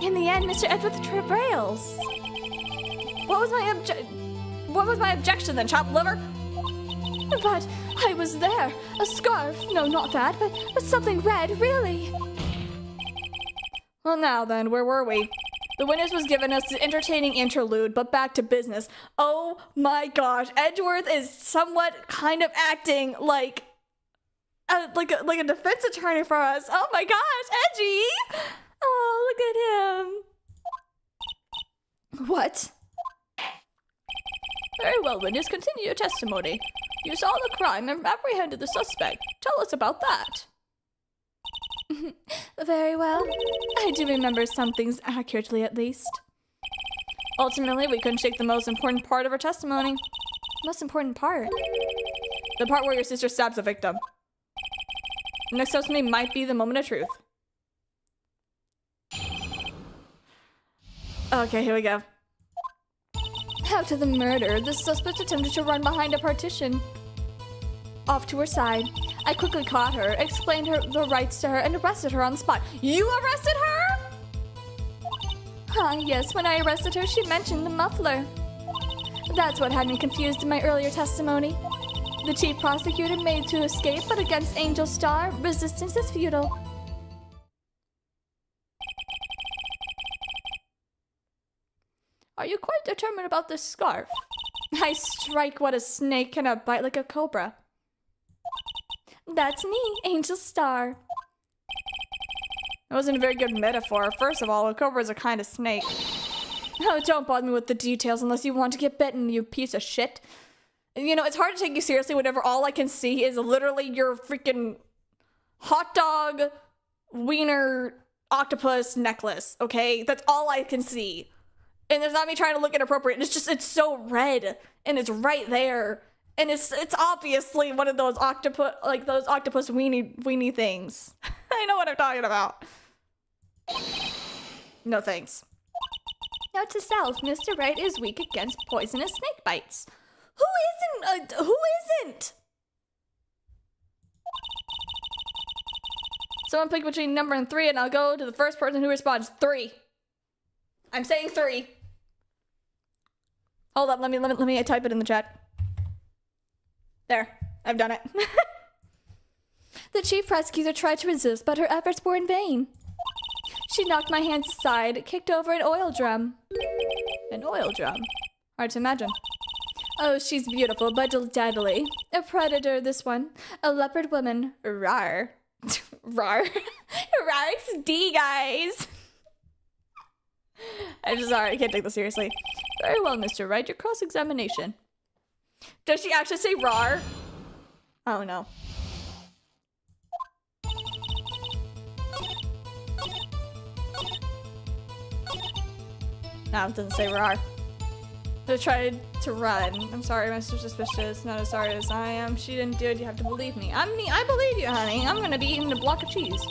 In the end, Mr. Edgeworth prevails. What was my objection then, chopped liver? But I was there. A scarf. No, not that, but something red, really. Well, now then, where were we? The witness was given us an entertaining interlude, but back to business. Oh my gosh, Edgeworth is somewhat kind of acting like a defense attorney for us. Oh my gosh, Edgy! Oh, look at him. What? Very well, witness. Continue your testimony. You saw the crime and apprehended the suspect. Tell us about that. Very well. I do remember some things accurately, at least. Ultimately, we couldn't shake the most important part of her testimony. Most important part? The part where your sister stabs the victim. The next testimony might be the moment of truth. Okay, here we go. After the murder, the suspect attempted to run behind a partition. Off to her side. I quickly caught her, explained the rights to her, and arrested her on the spot. You arrested her? Yes, when I arrested her, she mentioned the muffler. That's what had me confused in my earlier testimony. The chief prosecutor made to escape, but against Angel Star, resistance is futile. Are you quite determined about this scarf? I strike what a snake cannot bite like a cobra. That's me, Angel Star. That wasn't a very good metaphor. First of all, a cobra is a kind of snake. Oh, don't bother me with the details unless you want to get bitten, you piece of shit. You know, it's hard to take you seriously whenever all I can see is literally your freaking hot dog, wiener, octopus necklace, okay? That's all I can see. And there's not me trying to look inappropriate. It's just, it's so red. And it's right there. And it's obviously one of those octopus, like those octopus weenie things. I know what I'm talking about. No thanks. Note to self, Mr. Wright is weak against poisonous snake bites. Who isn't? Someone pick between number and 3, and I'll go to the first person who responds. 3. I'm saying 3. Hold up, let me type it in the chat. There, I've done it. The chief prosecutor tried to resist, but her efforts were in vain. She knocked my hands aside, kicked over an oil drum. An oil drum? Hard to imagine. Oh, she's beautiful, but deadly. A predator, this one. A leopard woman. Rar. Rar. Rar XD, guys. I'm just sorry, I can't take this seriously. Very well, Mr. Wright, your cross-examination. Does she actually say rar? Oh, no. No, it doesn't say rar. I tried to run. I'm sorry, Mr. Suspicious. Not as sorry as I am. She didn't do it. You have to believe me. I believe you, honey. I'm gonna be eating a block of cheese.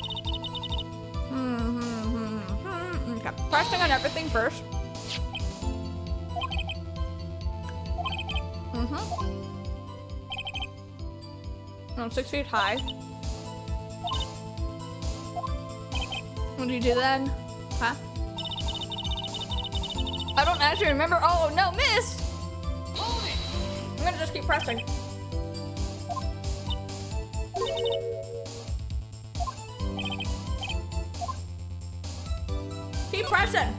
Okay, pressing on everything first. I'm 6 feet high. What do you do then? Huh? I don't actually remember. Oh, no, miss! I'm gonna just keep pressing. Keep pressing.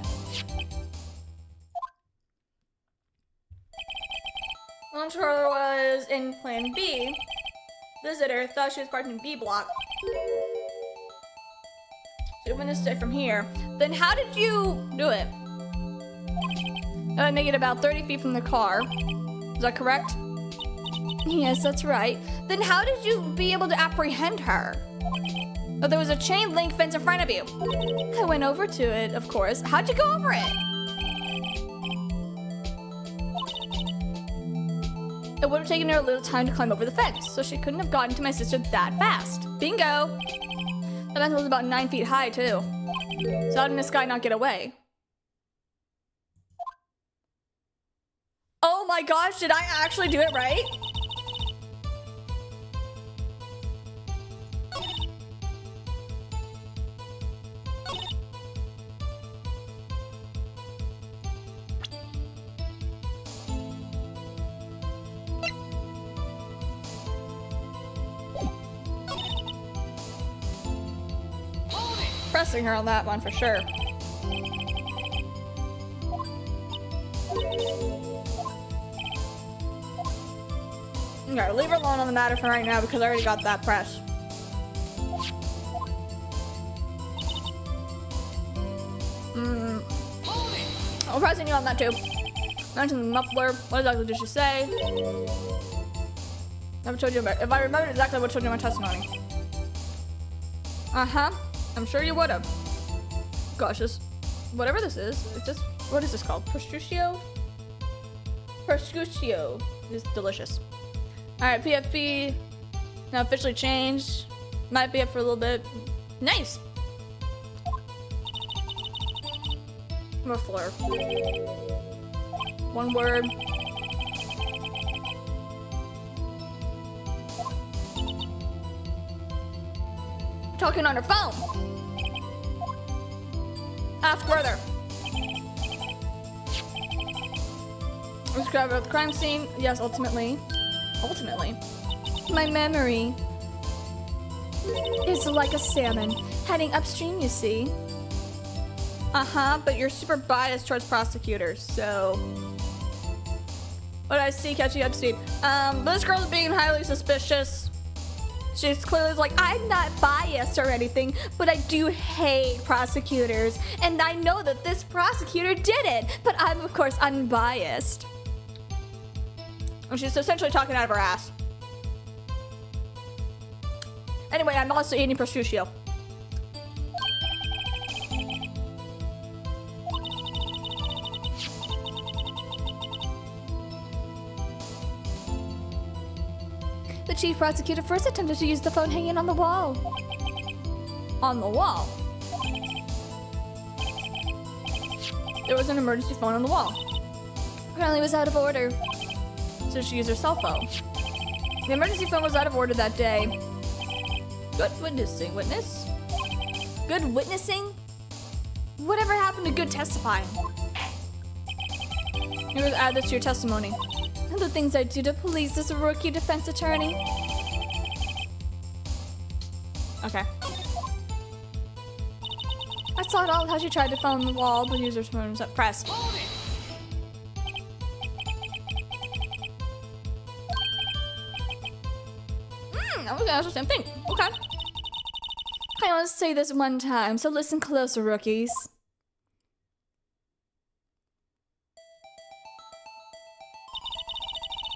Launch controller was in plan B. Visitor thought she was parked in B block. So you witnessed it from here. Then how did you do it? That would make it about 30 feet from the car. Is that correct? Yes, that's right. Then how did you be able to apprehend her? Oh, there was a chain link fence in front of you. I went over to it, of course. How'd you go over it? It would have taken her a little time to climb over the fence, so she couldn't have gotten to my sister that fast. Bingo! The fence was about 9 feet high, too. So how did this guy not get away? Oh my gosh, did I actually do it right? Pressing her on that one for sure. Okay, leave her alone on the matter for right now because I already got that press. I'm pressing you on that too. Mention the muffler. What exactly did she say? Never told you about it. If I remembered exactly what told you in my testimony. Uh-huh. I'm sure you would have. Gosh, this, whatever this is this, what is this called? Prosciutto? Prosciutto is delicious. Alright, PFP now officially changed. Might be up for a little bit. Nice. Muffler. One word. Talking on her phone. Ask further. Describe the crime scene. Yes, ultimately. Ultimately. My memory is like a salmon heading upstream, you see. Uh-huh, but you're super biased towards prosecutors, so... What did I see? Catch you up to speed. This girl's being highly suspicious. She's clearly like, I'm not biased or anything, but I do hate prosecutors. And I know that this prosecutor did it, but I'm, of course, unbiased. And she's essentially talking out of her ass. Anyway, I'm also eating prosciutto. The chief prosecutor first attempted to use the phone hanging on the wall. On the wall? There was an emergency phone on the wall. Apparently it was out of order, so she used her cell phone. The emergency phone was out of order that day. Good witnessing, witness. Good witnessing? Whatever happened to good testifying? You're gonna add this to your testimony. And the things I do to police as a rookie defense attorney. Okay. I saw it all how she tried to phone the wall, but users phones up press. I was gonna ask the same thing. Okay. I want to say this one time, so listen closer, rookies.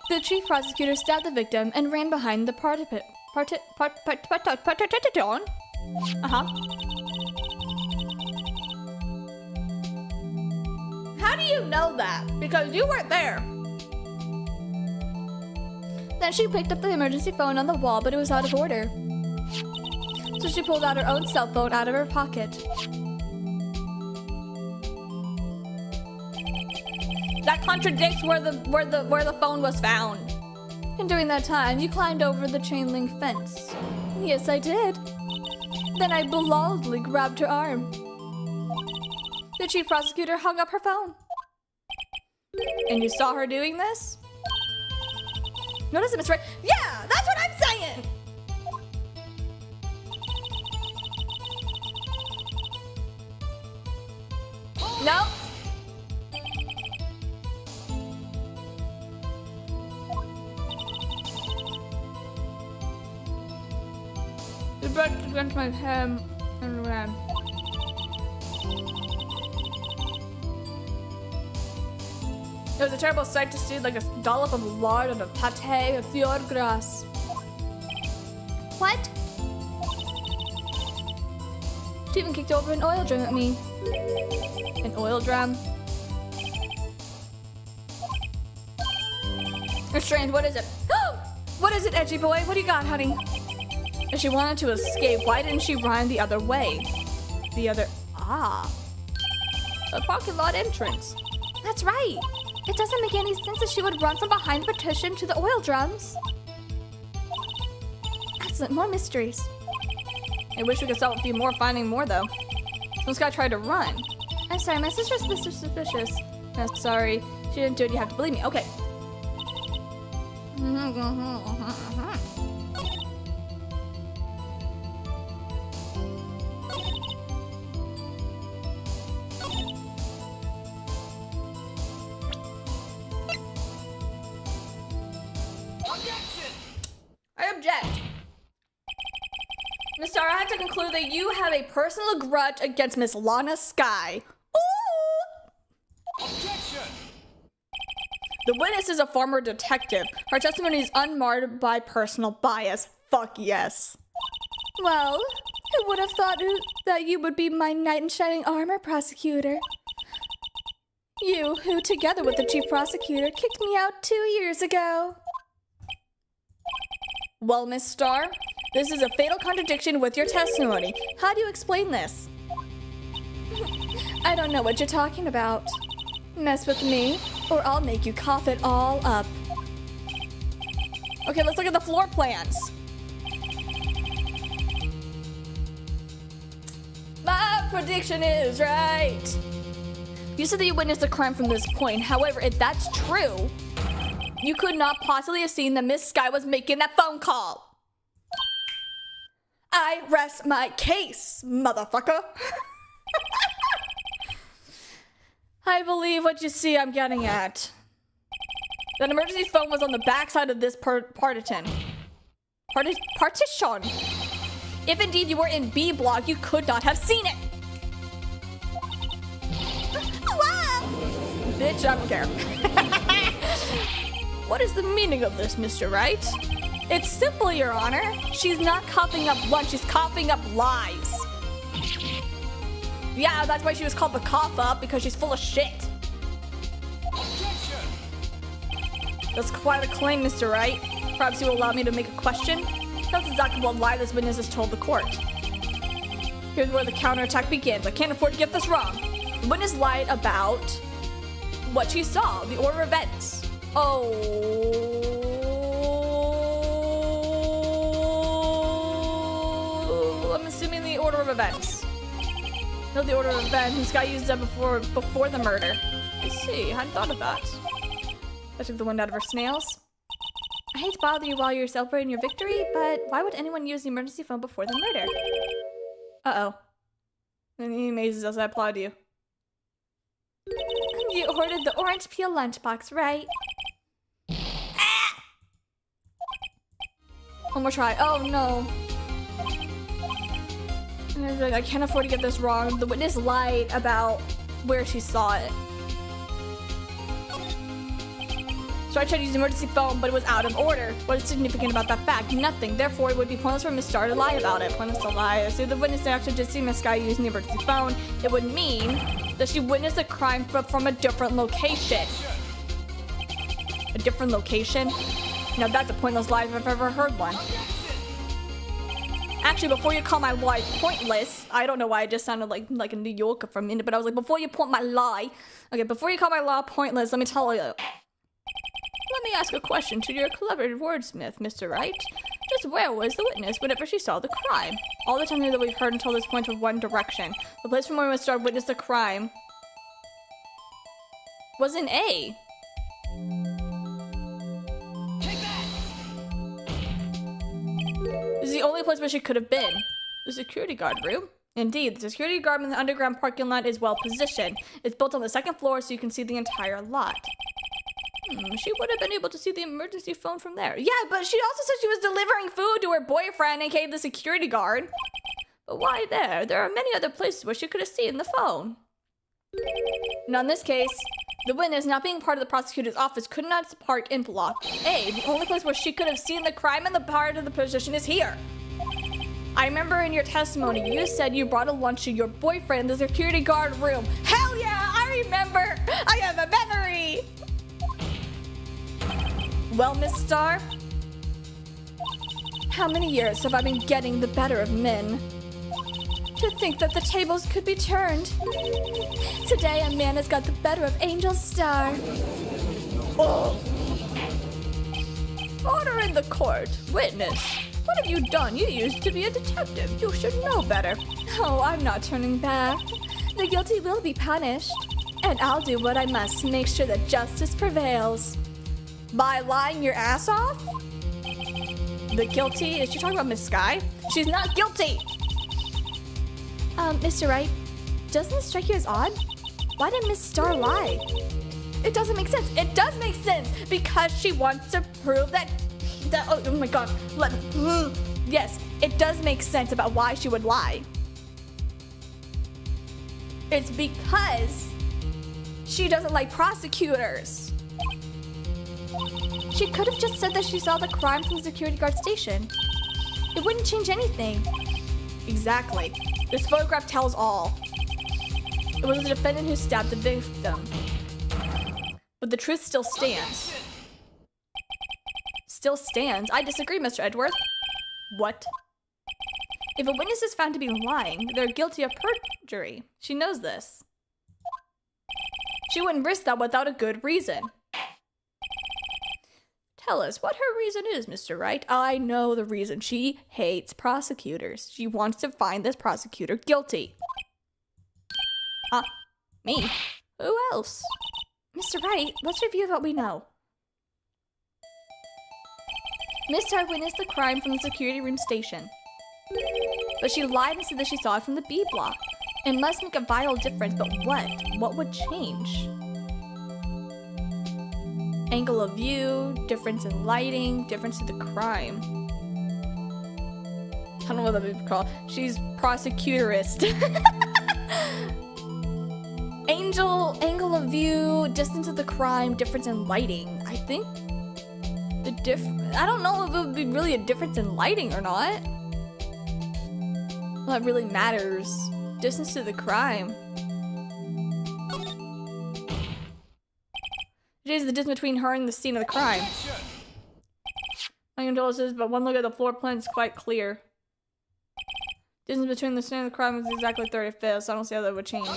The chief prosecutor stabbed the victim and ran behind the participant. How do you know that? Because you weren't there. Then she picked up the emergency phone on the wall, but it was out of order. So she pulled out her own cell phone out of her pocket. That contradicts where the phone was found. And during that time, you climbed over the chain link fence. Yes, I did. Then I boldly grabbed her arm. The chief prosecutor hung up her phone. And you saw her doing this? Notice it, Miss Ray. Yeah, that's what I'm saying! No. The blood against my hem and ran. It was a terrible sight to see, like a dollop of lard on a pate of fjord grass. What? She even kicked over an oil drum at me. An oil drum? Strange, what is it? What is it, edgy boy? What do you got, honey? If she wanted to escape, why didn't she run the other way? The parking lot entrance. That's right. It doesn't make any sense that she would run from behind the partition to the oil drums. Excellent, more mysteries. I wish we could solve a few more, finding more though. This guy tried to run. I'm sorry, my sister's suspicious. No, sorry, she didn't do it, you have to believe me. Okay. I object. Miss Sarah, I have to conclude that you have a personal grudge against Miss Lana Sky. Ooh! Objection! The witness is a former detective. Her testimony is unmarred by personal bias. Fuck yes. Well, who would have thought that you would be my knight in shining armor, prosecutor? You, who, together with the chief prosecutor, kicked me out 2 years ago. Well, Miss Starr, this is a fatal contradiction with your testimony. How do you explain this? I don't know what you're talking about. Mess with me, or I'll make you cough it all up. Okay, let's look at the floor plans. My prediction is right. You said that you witnessed the crime from this point. However, if that's true, you could not possibly have seen that Miss Sky was making that phone call. I rest my case, motherfucker. I believe what you see I'm getting at. That emergency phone was on the backside of this partition. Partition. If indeed you were in B block, you could not have seen it. Bitch, I don't care. What is the meaning of this, Mr. Wright? It's simple, Your Honor. She's not coughing up one, she's coughing up lies. Yeah, that's why she was called the cough up, because she's full of shit. Objection! That's quite a claim, Mr. Wright. Perhaps you will allow me to make a question? That's exactly what lie this witness has told the court. Here's where the counterattack begins. I can't afford to get this wrong. The witness lied about what she saw, the order of events. Oh, I'm assuming the order of events. Know the order of events. This guy used that before the murder. I see. I hadn't thought of that. That took the wind out of her snails. I hate to bother you while you're celebrating your victory, but why would anyone use the emergency phone before the murder? Uh-oh. And he amazes us. I applaud you. You ordered the orange peel lunchbox, right? Ah! One more try. Oh, no. And I was like, I can't afford to get this wrong. The witness lied about where she saw it. So I tried to use the emergency phone, but it was out of order. What is significant about that fact? Nothing. Therefore, it would be pointless for Miss Starr to lie about it. Pointless to lie. So the witness actually did see Miss Sky using the emergency phone. It would mean that she witnessed a crime from a different location. A different location? Now that's a pointless lie if I've ever heard one. Actually, before you call my lie pointless, I don't know why I just sounded like a New Yorker for a minute, but I was like, before you point my lie, okay, before you call my lie pointless, let me tell you. Let me ask a question to your clever wordsmith, Mr. Wright. Just where was the witness whenever she saw the crime? All the time here that we've heard until this point were one direction. The place from where Miss Starr witnessed the crime was in A. This is the only place where she could have been. The security guard room? Indeed, the security guard in the underground parking lot is well positioned. It's built on the second floor so you can see the entire lot. She would have been able to see the emergency phone from there. Yeah, but she also said she was delivering food to her boyfriend, aka the security guard. But why there? There are many other places where she could have seen the phone. Now in this case, the witness, not being part of the prosecutor's office, could not park in block A. The only place where she could have seen the crime and the part of the position is here. I remember in your testimony, you said you brought a lunch to your boyfriend in the security guard room. Hell yeah, I remember! I have a memory! Well, Miss Starr, how many years have I been getting the better of men? To think that the tables could be turned. Today, a man has got the better of Angel Starr. Oh. Order in the court. Witness, what have you done? You used to be a detective. You should know better. Oh, I'm not turning back. The guilty will be punished. And I'll do what I must to make sure that justice prevails. By lying your ass off? The guilty? Is she talking about Miss Sky? She's not guilty! Mr. Wright, doesn't this strike you as odd? Why did Miss Starr lie? It doesn't make sense. It does make sense because she wants to prove that oh my god. Yes, it does make sense about why she would lie. It's because she doesn't like prosecutors. She could have just said that she saw the crime from the security guard station. It wouldn't change anything. Exactly. This photograph tells all. It was the defendant who stabbed the victim. But the truth still stands. Still stands? I disagree, Mr. Edgeworth. What? If a witness is found to be lying, they're guilty of perjury. She knows this. She wouldn't risk that without a good reason. Tell us what her reason is, Mr. Wright. I know the reason. She hates prosecutors. She wants to find this prosecutor guilty. Me? Who else? Mr. Wright, let's review what we know. Miss Starr witnessed the crime from the security room station. But she lied and said that she saw it from the B block. It must make a vital difference, but what? What would change? Angle of view, difference in lighting, difference to the crime. I don't know what that would be called. She's prosecutorist. Angle of view, distance of the crime, difference in lighting. I think I don't know if it would be really a difference in lighting or not. Well, that really matters. Distance to the crime. It is the distance between her and the scene of the crime. I can tell this, but one look at the floor plan is quite clear. Distance between the scene of the crime is exactly 35, so I don't see how that would change.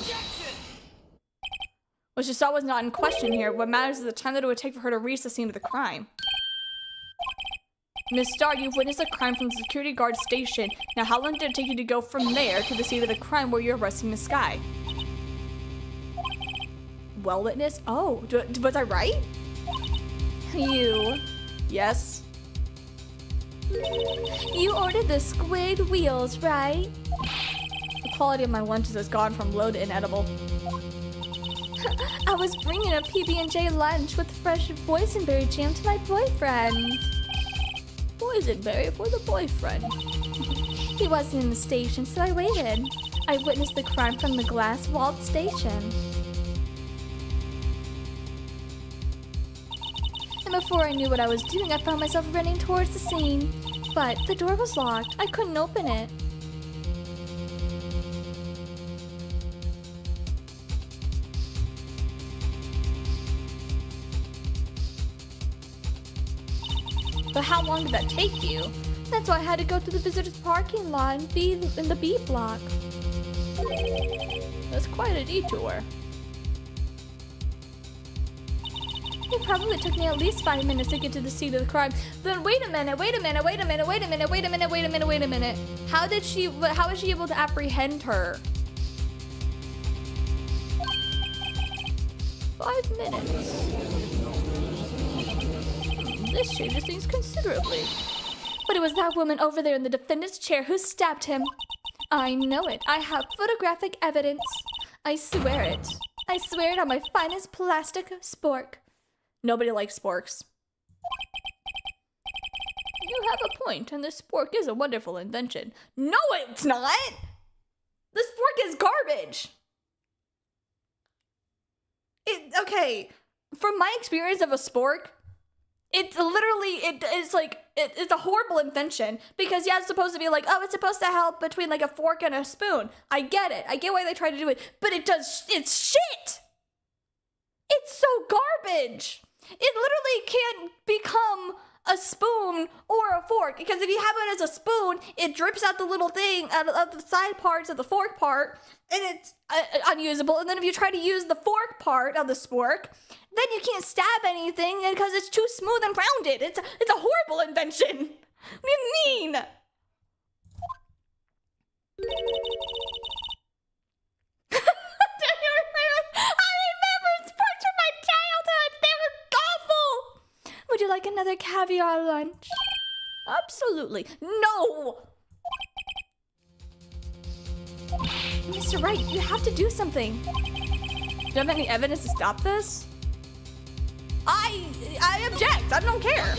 What she saw was not in question here. What matters is the time that it would take for her to reach the scene of the crime. Miss Starr, you've witnessed a crime from the security guard station. Now, how long did it take you to go from there to the scene of the crime where you're arresting Miss Sky? Well, witness? Oh, was I right? You. Yes. You ordered the squid wheels, right? The quality of my lunches has gone from low to inedible. I was bringing a PB&J lunch with fresh boysenberry jam to my boyfriend. Boysenberry for the boyfriend. He wasn't in the station, so I waited. I witnessed the crime from the glass-walled station. And before I knew what I was doing, I found myself running towards the scene. But the door was locked. I couldn't open it. But how long did that take you? That's why I had to go to the visitor's parking lot and be in the B block. That's quite a detour. It probably took me at least 5 minutes to get to the scene of the crime. Then wait a minute. How was she able to apprehend her? 5 minutes. This changes things considerably. But it was that woman over there in the defendant's chair who stabbed him. I know it. I have photographic evidence. I swear it. I swear it on my finest plastic spork. Nobody likes sporks. You have a point, and this spork is a wonderful invention. No, it's not! The spork is garbage! Okay, from my experience of a spork, it's literally, it's a horrible invention. Because yeah, it's supposed to be like, oh, it's supposed to help between like a fork and a spoon. I get it. I get why they try to do it. But it's shit! It's so garbage! It literally can't become a spoon or a fork. Because if you have it as a spoon, it drips out the little thing out of the side parts of the fork part. And it's unusable. And then if you try to use the fork part of the spork, then you can't stab anything because it's too smooth and rounded. It's a horrible invention. What do you mean? I remember sports from my childhood. They were awful. Would you like another caviar lunch? Absolutely. No. Mr. Wright, you have to do something. Do you have any evidence to stop this? I object. I don't care.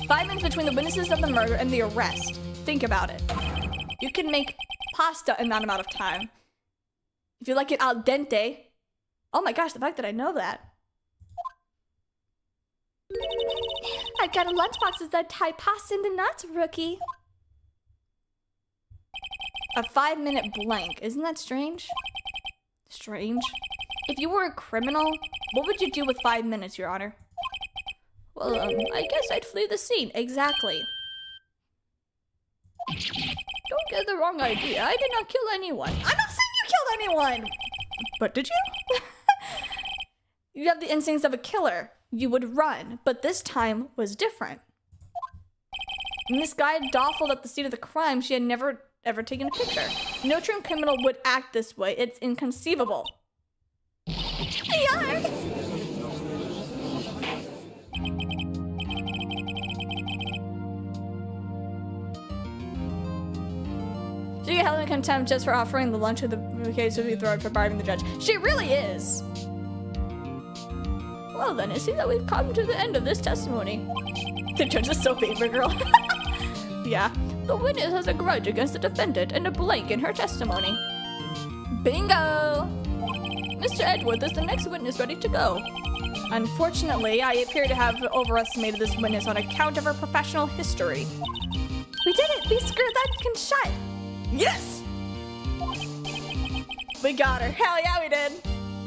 5 minutes between the witnesses of the murder and the arrest. Think about it. You can make pasta in that amount of time. If you like it al dente. Oh my gosh, the fact that I know that. I've got a lunchbox that tie pasta in the nuts, rookie. A 5-minute blank. Isn't that strange? Strange. If you were a criminal, what would you do with 5 minutes, Your Honor? Well, I guess I'd flee the scene. Exactly. Don't get the wrong idea. I did not kill anyone. I'm not saying you killed anyone! But did you? You have the instincts of a killer. You would run, but this time was different. When this guy had doffled at the scene of the crime, she had never ever taken a picture. No true criminal would act this way. It's inconceivable. Yarn! She get held in contempt just for offering the lunch with the case to be thrown for bribing the judge. She really is. Well then, it seems that we've come to the end of this testimony. The judge is so favorite girl. Yeah. The witness has a grudge against the defendant and a blank in her testimony. Bingo! Mr. Edward is the next witness ready to go. Unfortunately, I appear to have overestimated this witness on account of her professional history. We did it! We screwed that can shut! Yes! We got her. Hell yeah, we did.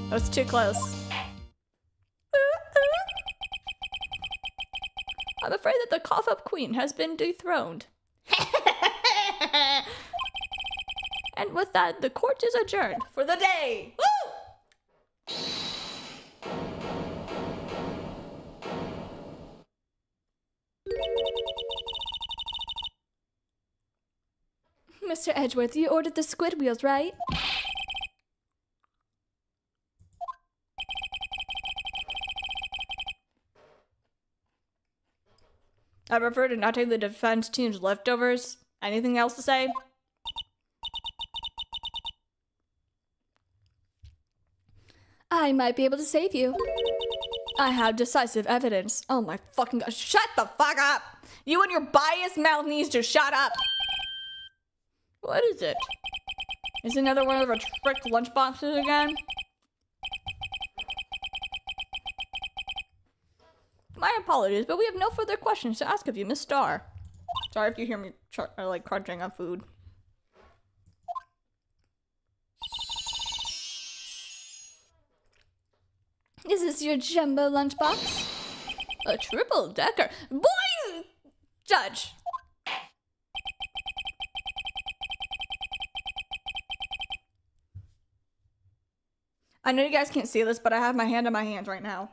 That was too close. I'm afraid that the cough-up queen has been dethroned. And with that, the court is adjourned for the day. Woo! Mr. Edgeworth, you ordered the squid wheels, right? I prefer to not take the defense team's leftovers. Anything else to say? I might be able to save you. I have decisive evidence. Oh my fucking god. Shut the fuck up! You and your biased mouth needs to shut up! What is it? Is another one of our trick lunchboxes again? My apologies, but we have no further questions to ask of you, Miss Starr. Sorry if you hear me like crunching on food. Is this your jumbo lunchbox? A triple decker. Boy! Judge. I know you guys can't see this, but I have my hand in my hands right now.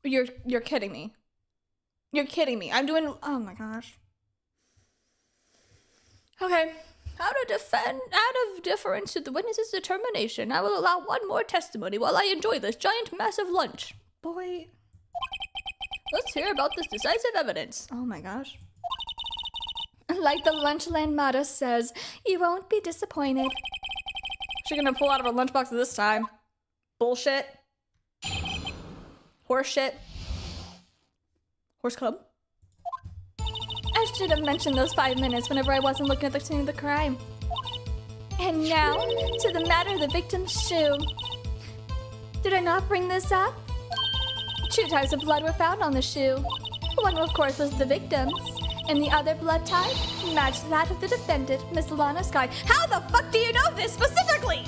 You're kidding me. You're kidding me. I'm doing, oh my gosh. Okay. Out of deference to the witness's determination, I will allow one more testimony while I enjoy this giant, massive lunch. Boy. Let's hear about this decisive evidence. Oh my gosh. Like the Lunchland motto says, you won't be disappointed. She's gonna pull out of her lunchbox this time. Bullshit. Horse shit. Horse club. I should have mentioned those 5 minutes whenever I wasn't looking at the scene of the crime. And now, to the matter of the victim's shoe. Did I not bring this up? 2 types of blood were found on the shoe. One, of course, was the victim's, and the other blood type matched that of the defendant, Miss Lana Sky. How the fuck do you know this specifically?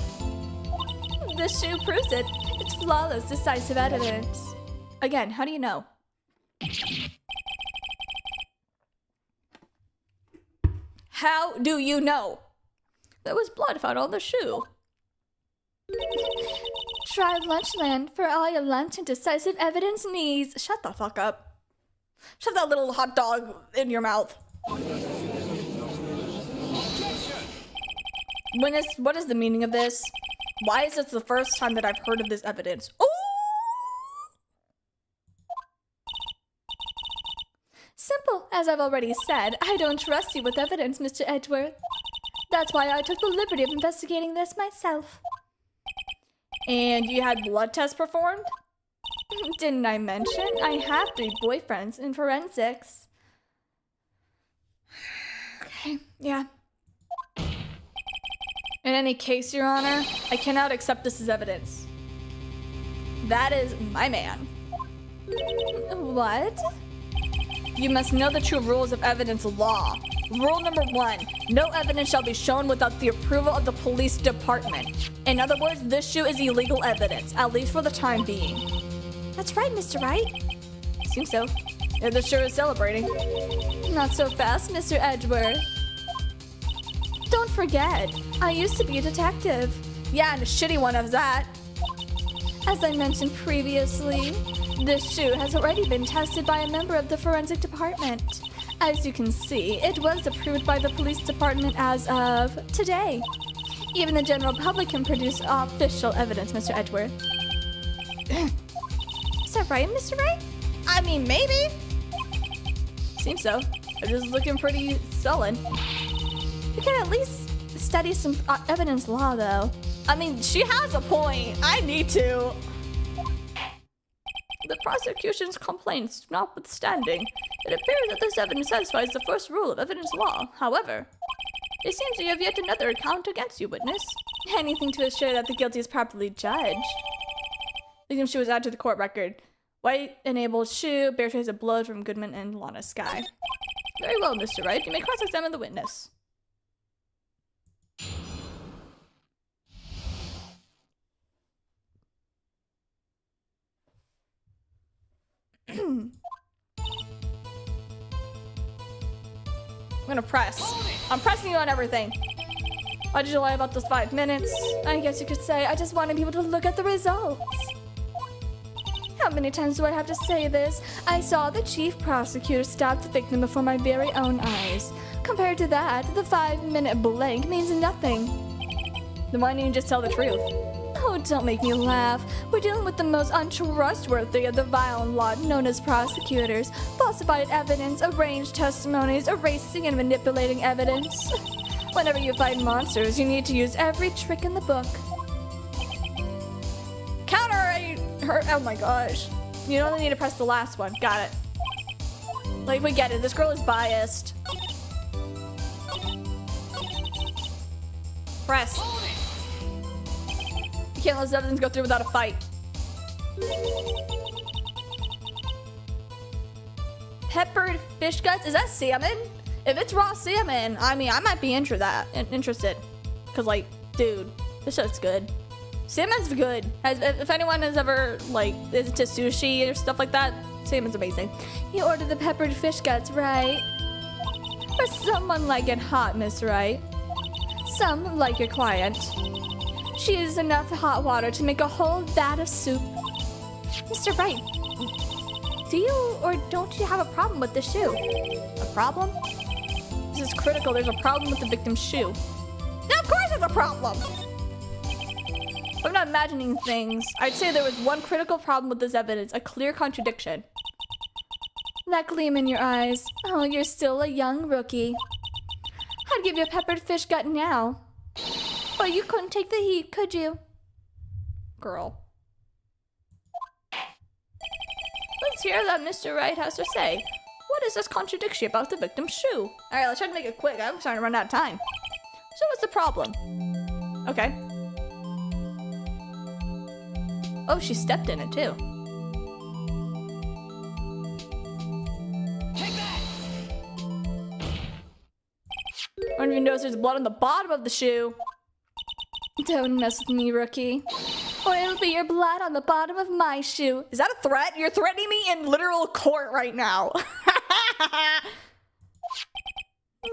The shoe proves it. It's flawless, decisive evidence. Again, how do you know? How do you know? There was blood found on the shoe. Try Lunchland for all your lunch and decisive evidence needs. Shut the fuck up. Shove that little hot dog in your mouth. What is the meaning of this? Why is this the first time that I've heard of this evidence? Ooh! Simple, as I've already said. I don't trust you with evidence, Mr. Edgeworth. That's why I took the liberty of investigating this myself. And you had blood tests performed? Didn't I mention I have 3 boyfriends in forensics? Okay, yeah. In any case, Your Honor, I cannot accept this as evidence. That is my man. What? You must know the true rules of evidence law. Rule number 1, no evidence shall be shown without the approval of the police department. In other words, this shoe is illegal evidence, at least for the time being. That's right, Mr. Wright. Seems so. Yeah, this sure is celebrating. Not so fast, Mr. Edgeworth. Don't forget, I used to be a detective. Yeah, and a shitty one of that. As I mentioned previously, this shoe has already been tested by a member of the forensic department. As you can see, it was approved by the police department as of today. Even the general public can produce official evidence, Mr. Edgeworth. Is that right, Mr. Wright? I mean, maybe. Seems so. They're just looking pretty sullen. We can at least study some evidence law, though. I mean, she has a point. I need to. The prosecution's complaints notwithstanding, it appears that this evidence satisfies the first rule of evidence law. However, it seems you have yet another account against you, witness. Anything to assure that the guilty is properly judged. The shoe was added to the court record. White enabled shoe, bare trace of blood from Goodman and Lana Sky. Very well, Mr. Wright. You may cross-examine the witness. I'm gonna press. I'm pressing you on everything. Why did you lie about those 5 minutes? I guess you could say I just wanted people to look at the results. How many times do I have to say this? I saw the chief prosecutor stab the victim before my very own eyes. Compared to that, the 5-minute blank means nothing. Then why didn't you just tell the truth? Oh, don't make me laugh. We're dealing with the most untrustworthy of the violent lot known as prosecutors. Falsified evidence, arranged testimonies, erasing and manipulating evidence. Whenever you fight monsters, you need to use every trick in the book. Counter her. Oh my gosh. You only need to press the last one. Got it. Like, we get it. This girl is biased. Press. You can't let this evidence go through without a fight. Peppered fish guts? Is that salmon? If it's raw salmon, I mean, I might be interested. Cause like, dude, this shit's good. Salmon's good. If anyone has ever, like, is to sushi or stuff like that, salmon's amazing. You ordered the peppered fish guts, right? Or someone like it hot, Miss Wright. Some like your client. She uses enough hot water to make a whole vat of soup. Mr. Wright, do you or don't you have a problem with the shoe? A problem? This is critical. There's a problem with the victim's shoe. Now, of course there's a problem! I'm not imagining things. I'd say there was one critical problem with this evidence, a clear contradiction. That gleam in your eyes. Oh, you're still a young rookie. I'd give you a peppered fish gut now. But you couldn't take the heat, could you? Girl. Let's hear what Mr. Wright has to say. What is this contradiction about the victim's shoe? Alright, let's try to make it quick. I'm starting to run out of time. So what's the problem? Okay. Oh, she stepped in it too. Take that! I don't even notice there's blood on the bottom of the shoe. Don't mess with me, rookie. Or it'll be your blood on the bottom of my shoe. Is that a threat? You're threatening me in literal court right now.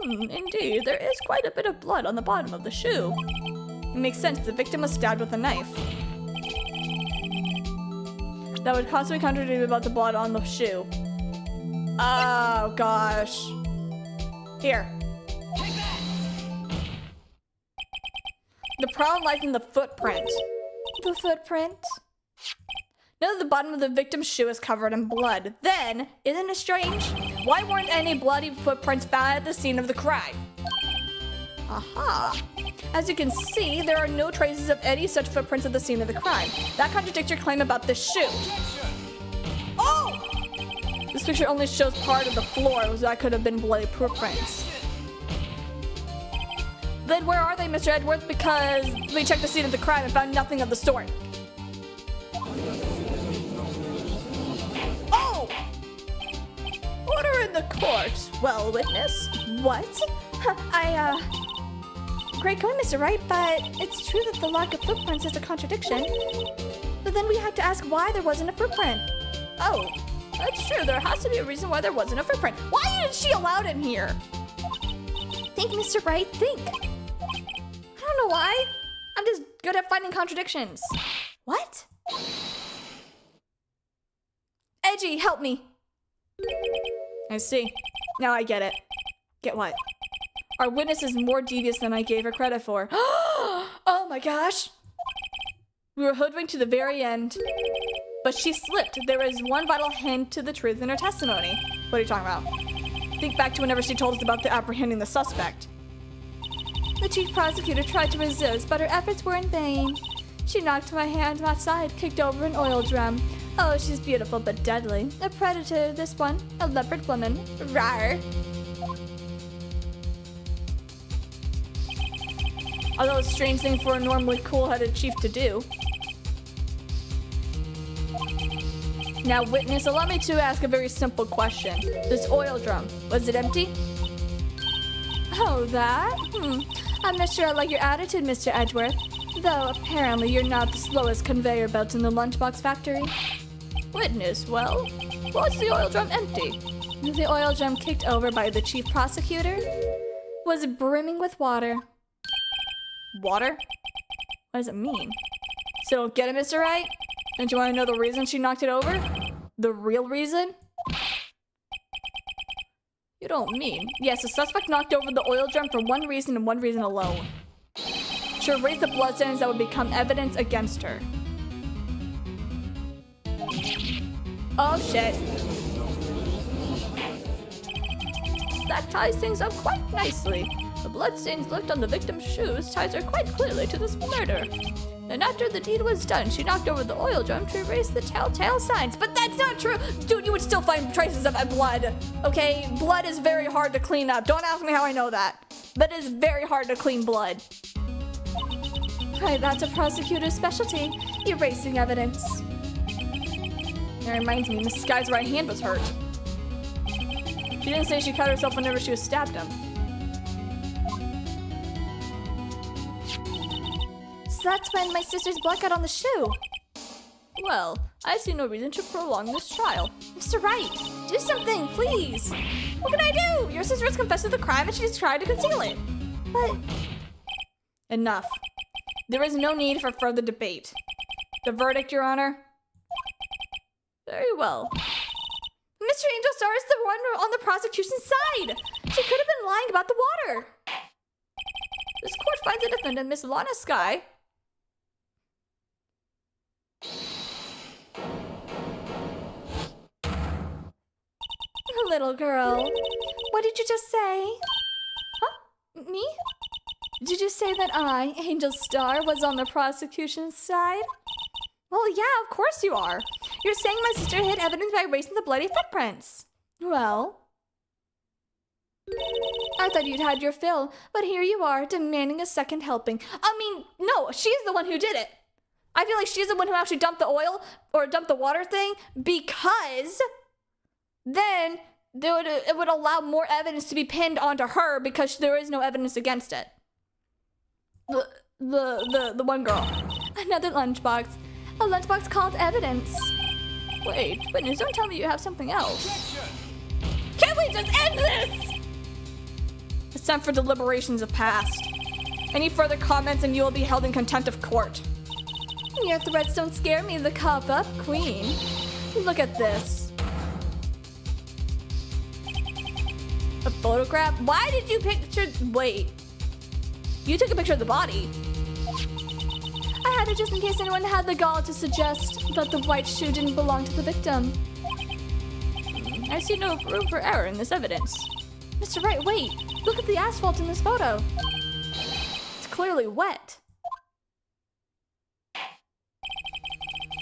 Indeed, there is quite a bit of blood on the bottom of the shoe. It makes sense. The victim was stabbed with a knife. That would constantly contradict about the blood on the shoe. Oh, gosh. Here. The problem lies in the footprint. The footprint? Now that the bottom of the victim's shoe is covered in blood, then, isn't it strange? Why weren't any bloody footprints found at the scene of the crime? Aha. As you can see, there are no traces of any such footprints at the scene of the crime. That contradicts your claim about this shoe. Oh! This picture only shows part of the floor, so that could have been bloody footprints. Then where are they, Mr. Edwards? Because we checked the scene of the crime and found nothing of the sort. Oh! Order in the court. Well, witness. What? Great going, Mr. Wright, but it's true that the lack of footprints is a contradiction. But then we had to ask why there wasn't a footprint. Oh, that's true. There has to be a reason why there wasn't a footprint. Why isn't she allowed in here? Think, Mr. Wright, think. I don't know why. I'm just good at finding contradictions. What? Edgy, help me. I see. Now I get it. Get what? Our witness is more devious than I gave her credit for. Oh my gosh. We were hoodwinked to the very end. But she slipped. There is one vital hint to the truth in her testimony. What are you talking about? Think back to whenever she told us about apprehending the suspect. The chief prosecutor tried to resist, but her efforts were in vain. She knocked my hand outside, kicked over an oil drum. Oh, she's beautiful but deadly. A predator, this one. A leopard woman. Rawr. Although it's a strange thing for a normally cool-headed chief to do. Now, witness, allow me to ask a very simple question. This oil drum, was it empty? Oh, that? I'm not sure I like your attitude, Mr. Edgeworth. Though, apparently, you're not the slowest conveyor belt in the lunchbox factory. Witness, well, was the oil drum empty? The oil drum kicked over by the chief prosecutor was brimming with water. Water? What does it mean? So, get it, Mr. Wright? And do you want to know the reason she knocked it over? The real reason? You don't mean. Yes, the suspect knocked over the oil drum for one reason and one reason alone. She erased the bloodstains that would become evidence against her. Oh shit. That ties things up quite nicely. The bloodstains left on the victim's shoes ties her quite clearly to this murder. And after the deed was done, she knocked over the oil drum to erase the telltale signs. But that's not true! Dude, you would still find traces of blood, okay? Blood is very hard to clean up. Don't ask me how I know that. But it is very hard to clean blood. Right, that's a prosecutor's specialty. Erasing evidence. That reminds me, Mrs. Sky's right hand was hurt. She didn't say she cut herself whenever she was stabbed him. So that's when my sister's blood got on the shoe. Well, I see no reason to prolong this trial. Mr. Wright, do something, please. What can I do? Your sister has confessed to the crime and she's tried to conceal it. But... Enough. There is no need for further debate. The verdict, Your Honor? Very well. Mr. Angel Star is the one on the prosecution's side. She could have been lying about the water. This court finds the defendant, Miss Lana Sky. Little girl, what did you just say? Huh? Me? Did you say that I, Angel Star, was on the prosecution's side? Well, yeah, of course you are. You're saying my sister hid evidence by erasing the bloody footprints. Well, I thought you'd had your fill, but here you are, demanding a second helping. I mean, no, she's the one who did it. I feel like she's the one who actually dumped the oil or dumped the water thing, because then it would allow more evidence to be pinned onto her because there is no evidence against it. The one girl. Another lunchbox. A lunchbox called evidence. Wait, witness, don't tell me you have something else. Can't we just end this? It's time for deliberations have passed. Any further comments and you will be held in contempt of court. Your threats don't scare me, the cop-up queen. Look at this. A photograph? Why did you picture... Wait. You took a picture of the body. I had it just in case anyone had the gall to suggest that the white shoe didn't belong to the victim. I see no room for error in this evidence. Mr. Wright, wait. Look at the asphalt in this photo. It's clearly wet.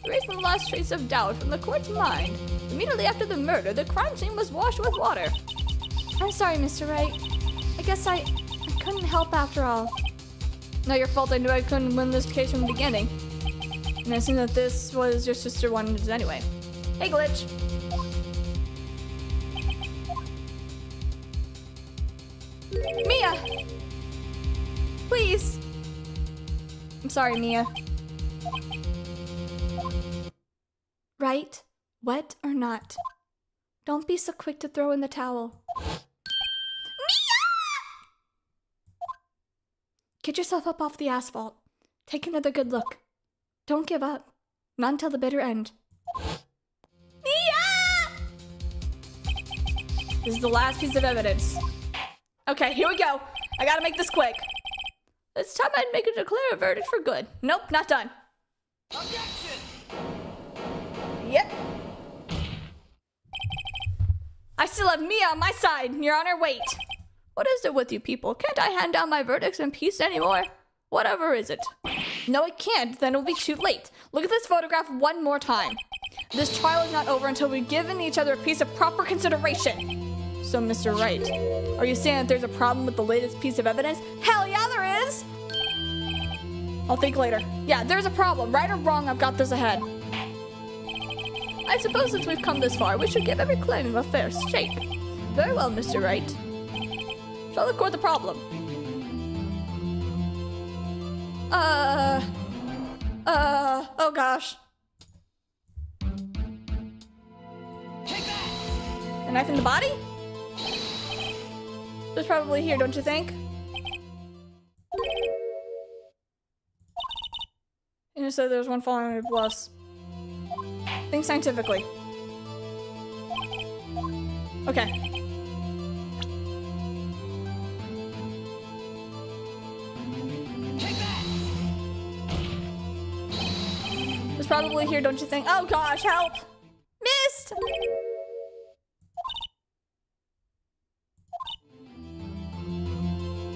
Erasing the last trace of doubt from the court's mind. Immediately after the murder, the crime scene was washed with water. I'm sorry, Mr. Wright. I guess I couldn't help after all. Not your fault. I knew I couldn't win this case from the beginning. And I assume that this was your sister wanted it anyway. Hey, Glitch. Mia! Please! I'm sorry, Mia. Right? Wet or not? Don't be so quick to throw in the towel. Get yourself up off the asphalt. Take another good look. Don't give up. Not until the bitter end. Mia! This is the last piece of evidence. Okay, here we go. I gotta make this quick. It's time I'd make a declare a verdict for good. Nope, not done. Objection! Yep. I still have Mia on my side, Your Honor. Wait. What is it with you people? Can't I hand down my verdicts in peace anymore? Whatever is it? No, it can't. Then it'll be too late. Look at this photograph one more time. This trial is not over until we've given each other a piece of proper consideration. So, Mr. Wright, are you saying that there's a problem with the latest piece of evidence? Hell yeah, there is! I'll think later. Yeah, there's a problem. Right or wrong, I've got this ahead. I suppose since we've come this far, we should give every claim a fair shake. Very well, Mr. Wright. Shall I record the problem? Oh gosh. Take that! A knife in the body? It's probably here, don't you think? You said there's one falling on your bluffs. Think scientifically. Okay. It's probably here, don't you think? Oh gosh, help! Missed!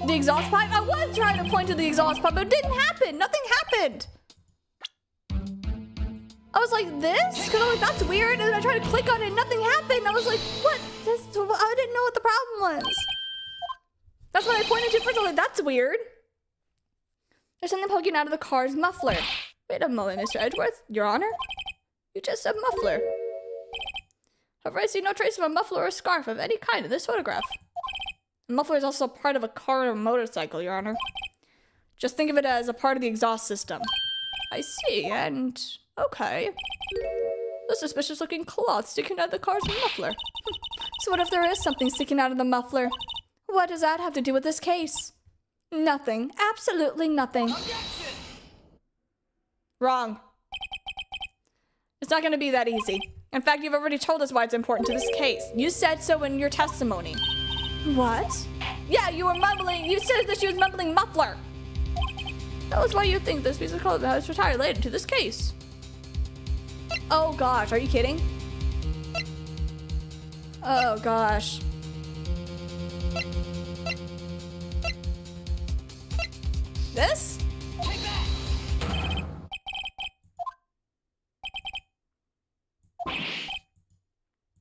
The exhaust pipe? I was trying to point to the exhaust pipe, but it didn't happen. Nothing happened. I was like, this? Because I'm like, that's weird. And then I tried to click on it and nothing happened. I was like, what? I didn't know what the problem was. That's what I pointed to first. I was like, that's weird. There's something poking out of the car's muffler. Wait a moment, Mr. Edgeworth. Your Honor? You just said muffler. However, I see no trace of a muffler or a scarf of any kind in this photograph. The muffler is also part of a car or a motorcycle, Your Honor. Just think of it as a part of the exhaust system. I see, and... okay. The suspicious-looking cloth sticking out of the car's muffler. So what if there is something sticking out of the muffler? What does that have to do with this case? Nothing. Absolutely nothing. Objection! Wrong. It's not going to be that easy. In fact, you've already told us why it's important to this case. You said so in your testimony. What? Yeah, you were mumbling. You said that she was mumbling muffler. Tell us why you think this piece of clothing is related to this case. Oh gosh, are you kidding? Oh gosh. This? Take that.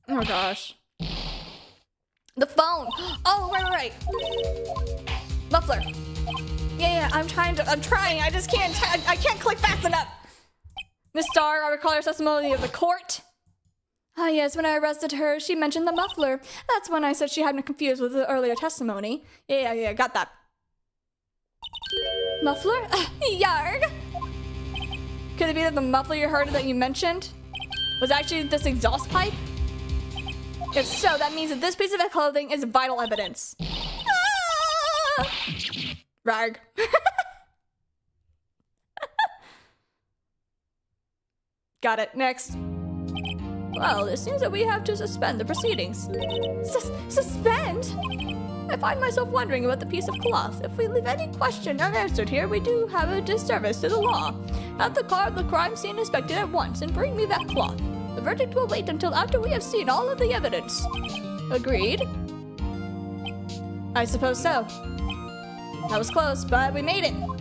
Oh gosh. The phone. Oh, right. Muffler. Yeah, I'm trying. I just can't. I can't click fast enough. Miss Starr, I recall her testimony of the court. Ah, yes, when I arrested her, she mentioned the muffler. That's when I said she had me confused with the earlier testimony. Yeah, got that. Muffler? Yarg! Could it be that the muffler you heard that you mentioned was actually this exhaust pipe? If so, that means that this piece of clothing is vital evidence. Ah! Rarg. Got it. Next. Well, it seems that we have to suspend the proceedings. Suspend? I find myself wondering about the piece of cloth. If we leave any question unanswered here, we do have a disservice to the law. Have the car at the crime scene inspected at once and bring me that cloth. The verdict will wait until after we have seen all of the evidence. Agreed? I suppose so. That was close, but we made it. Woo!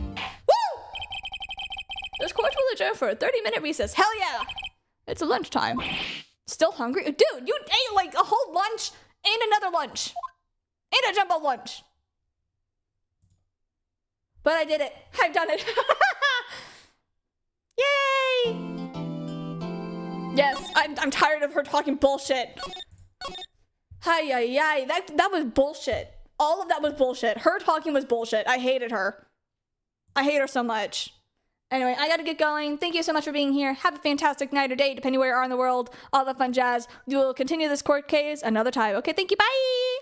This court will adjourn for a 30-minute recess. Hell yeah! It's lunchtime. Still hungry? Dude, you ate like a whole lunch and another lunch. And a jumbo lunch. But I did it. I've done it. Yay! Yes, I'm tired of her talking bullshit. Hi. That was bullshit. All of that was bullshit. Her talking was bullshit. I hated her. I hate her so much. Anyway, I gotta get going. Thank you so much for being here. Have a fantastic night or day, depending where you are in the world. All the fun jazz. We will continue this court case another time. Okay, thank you. Bye!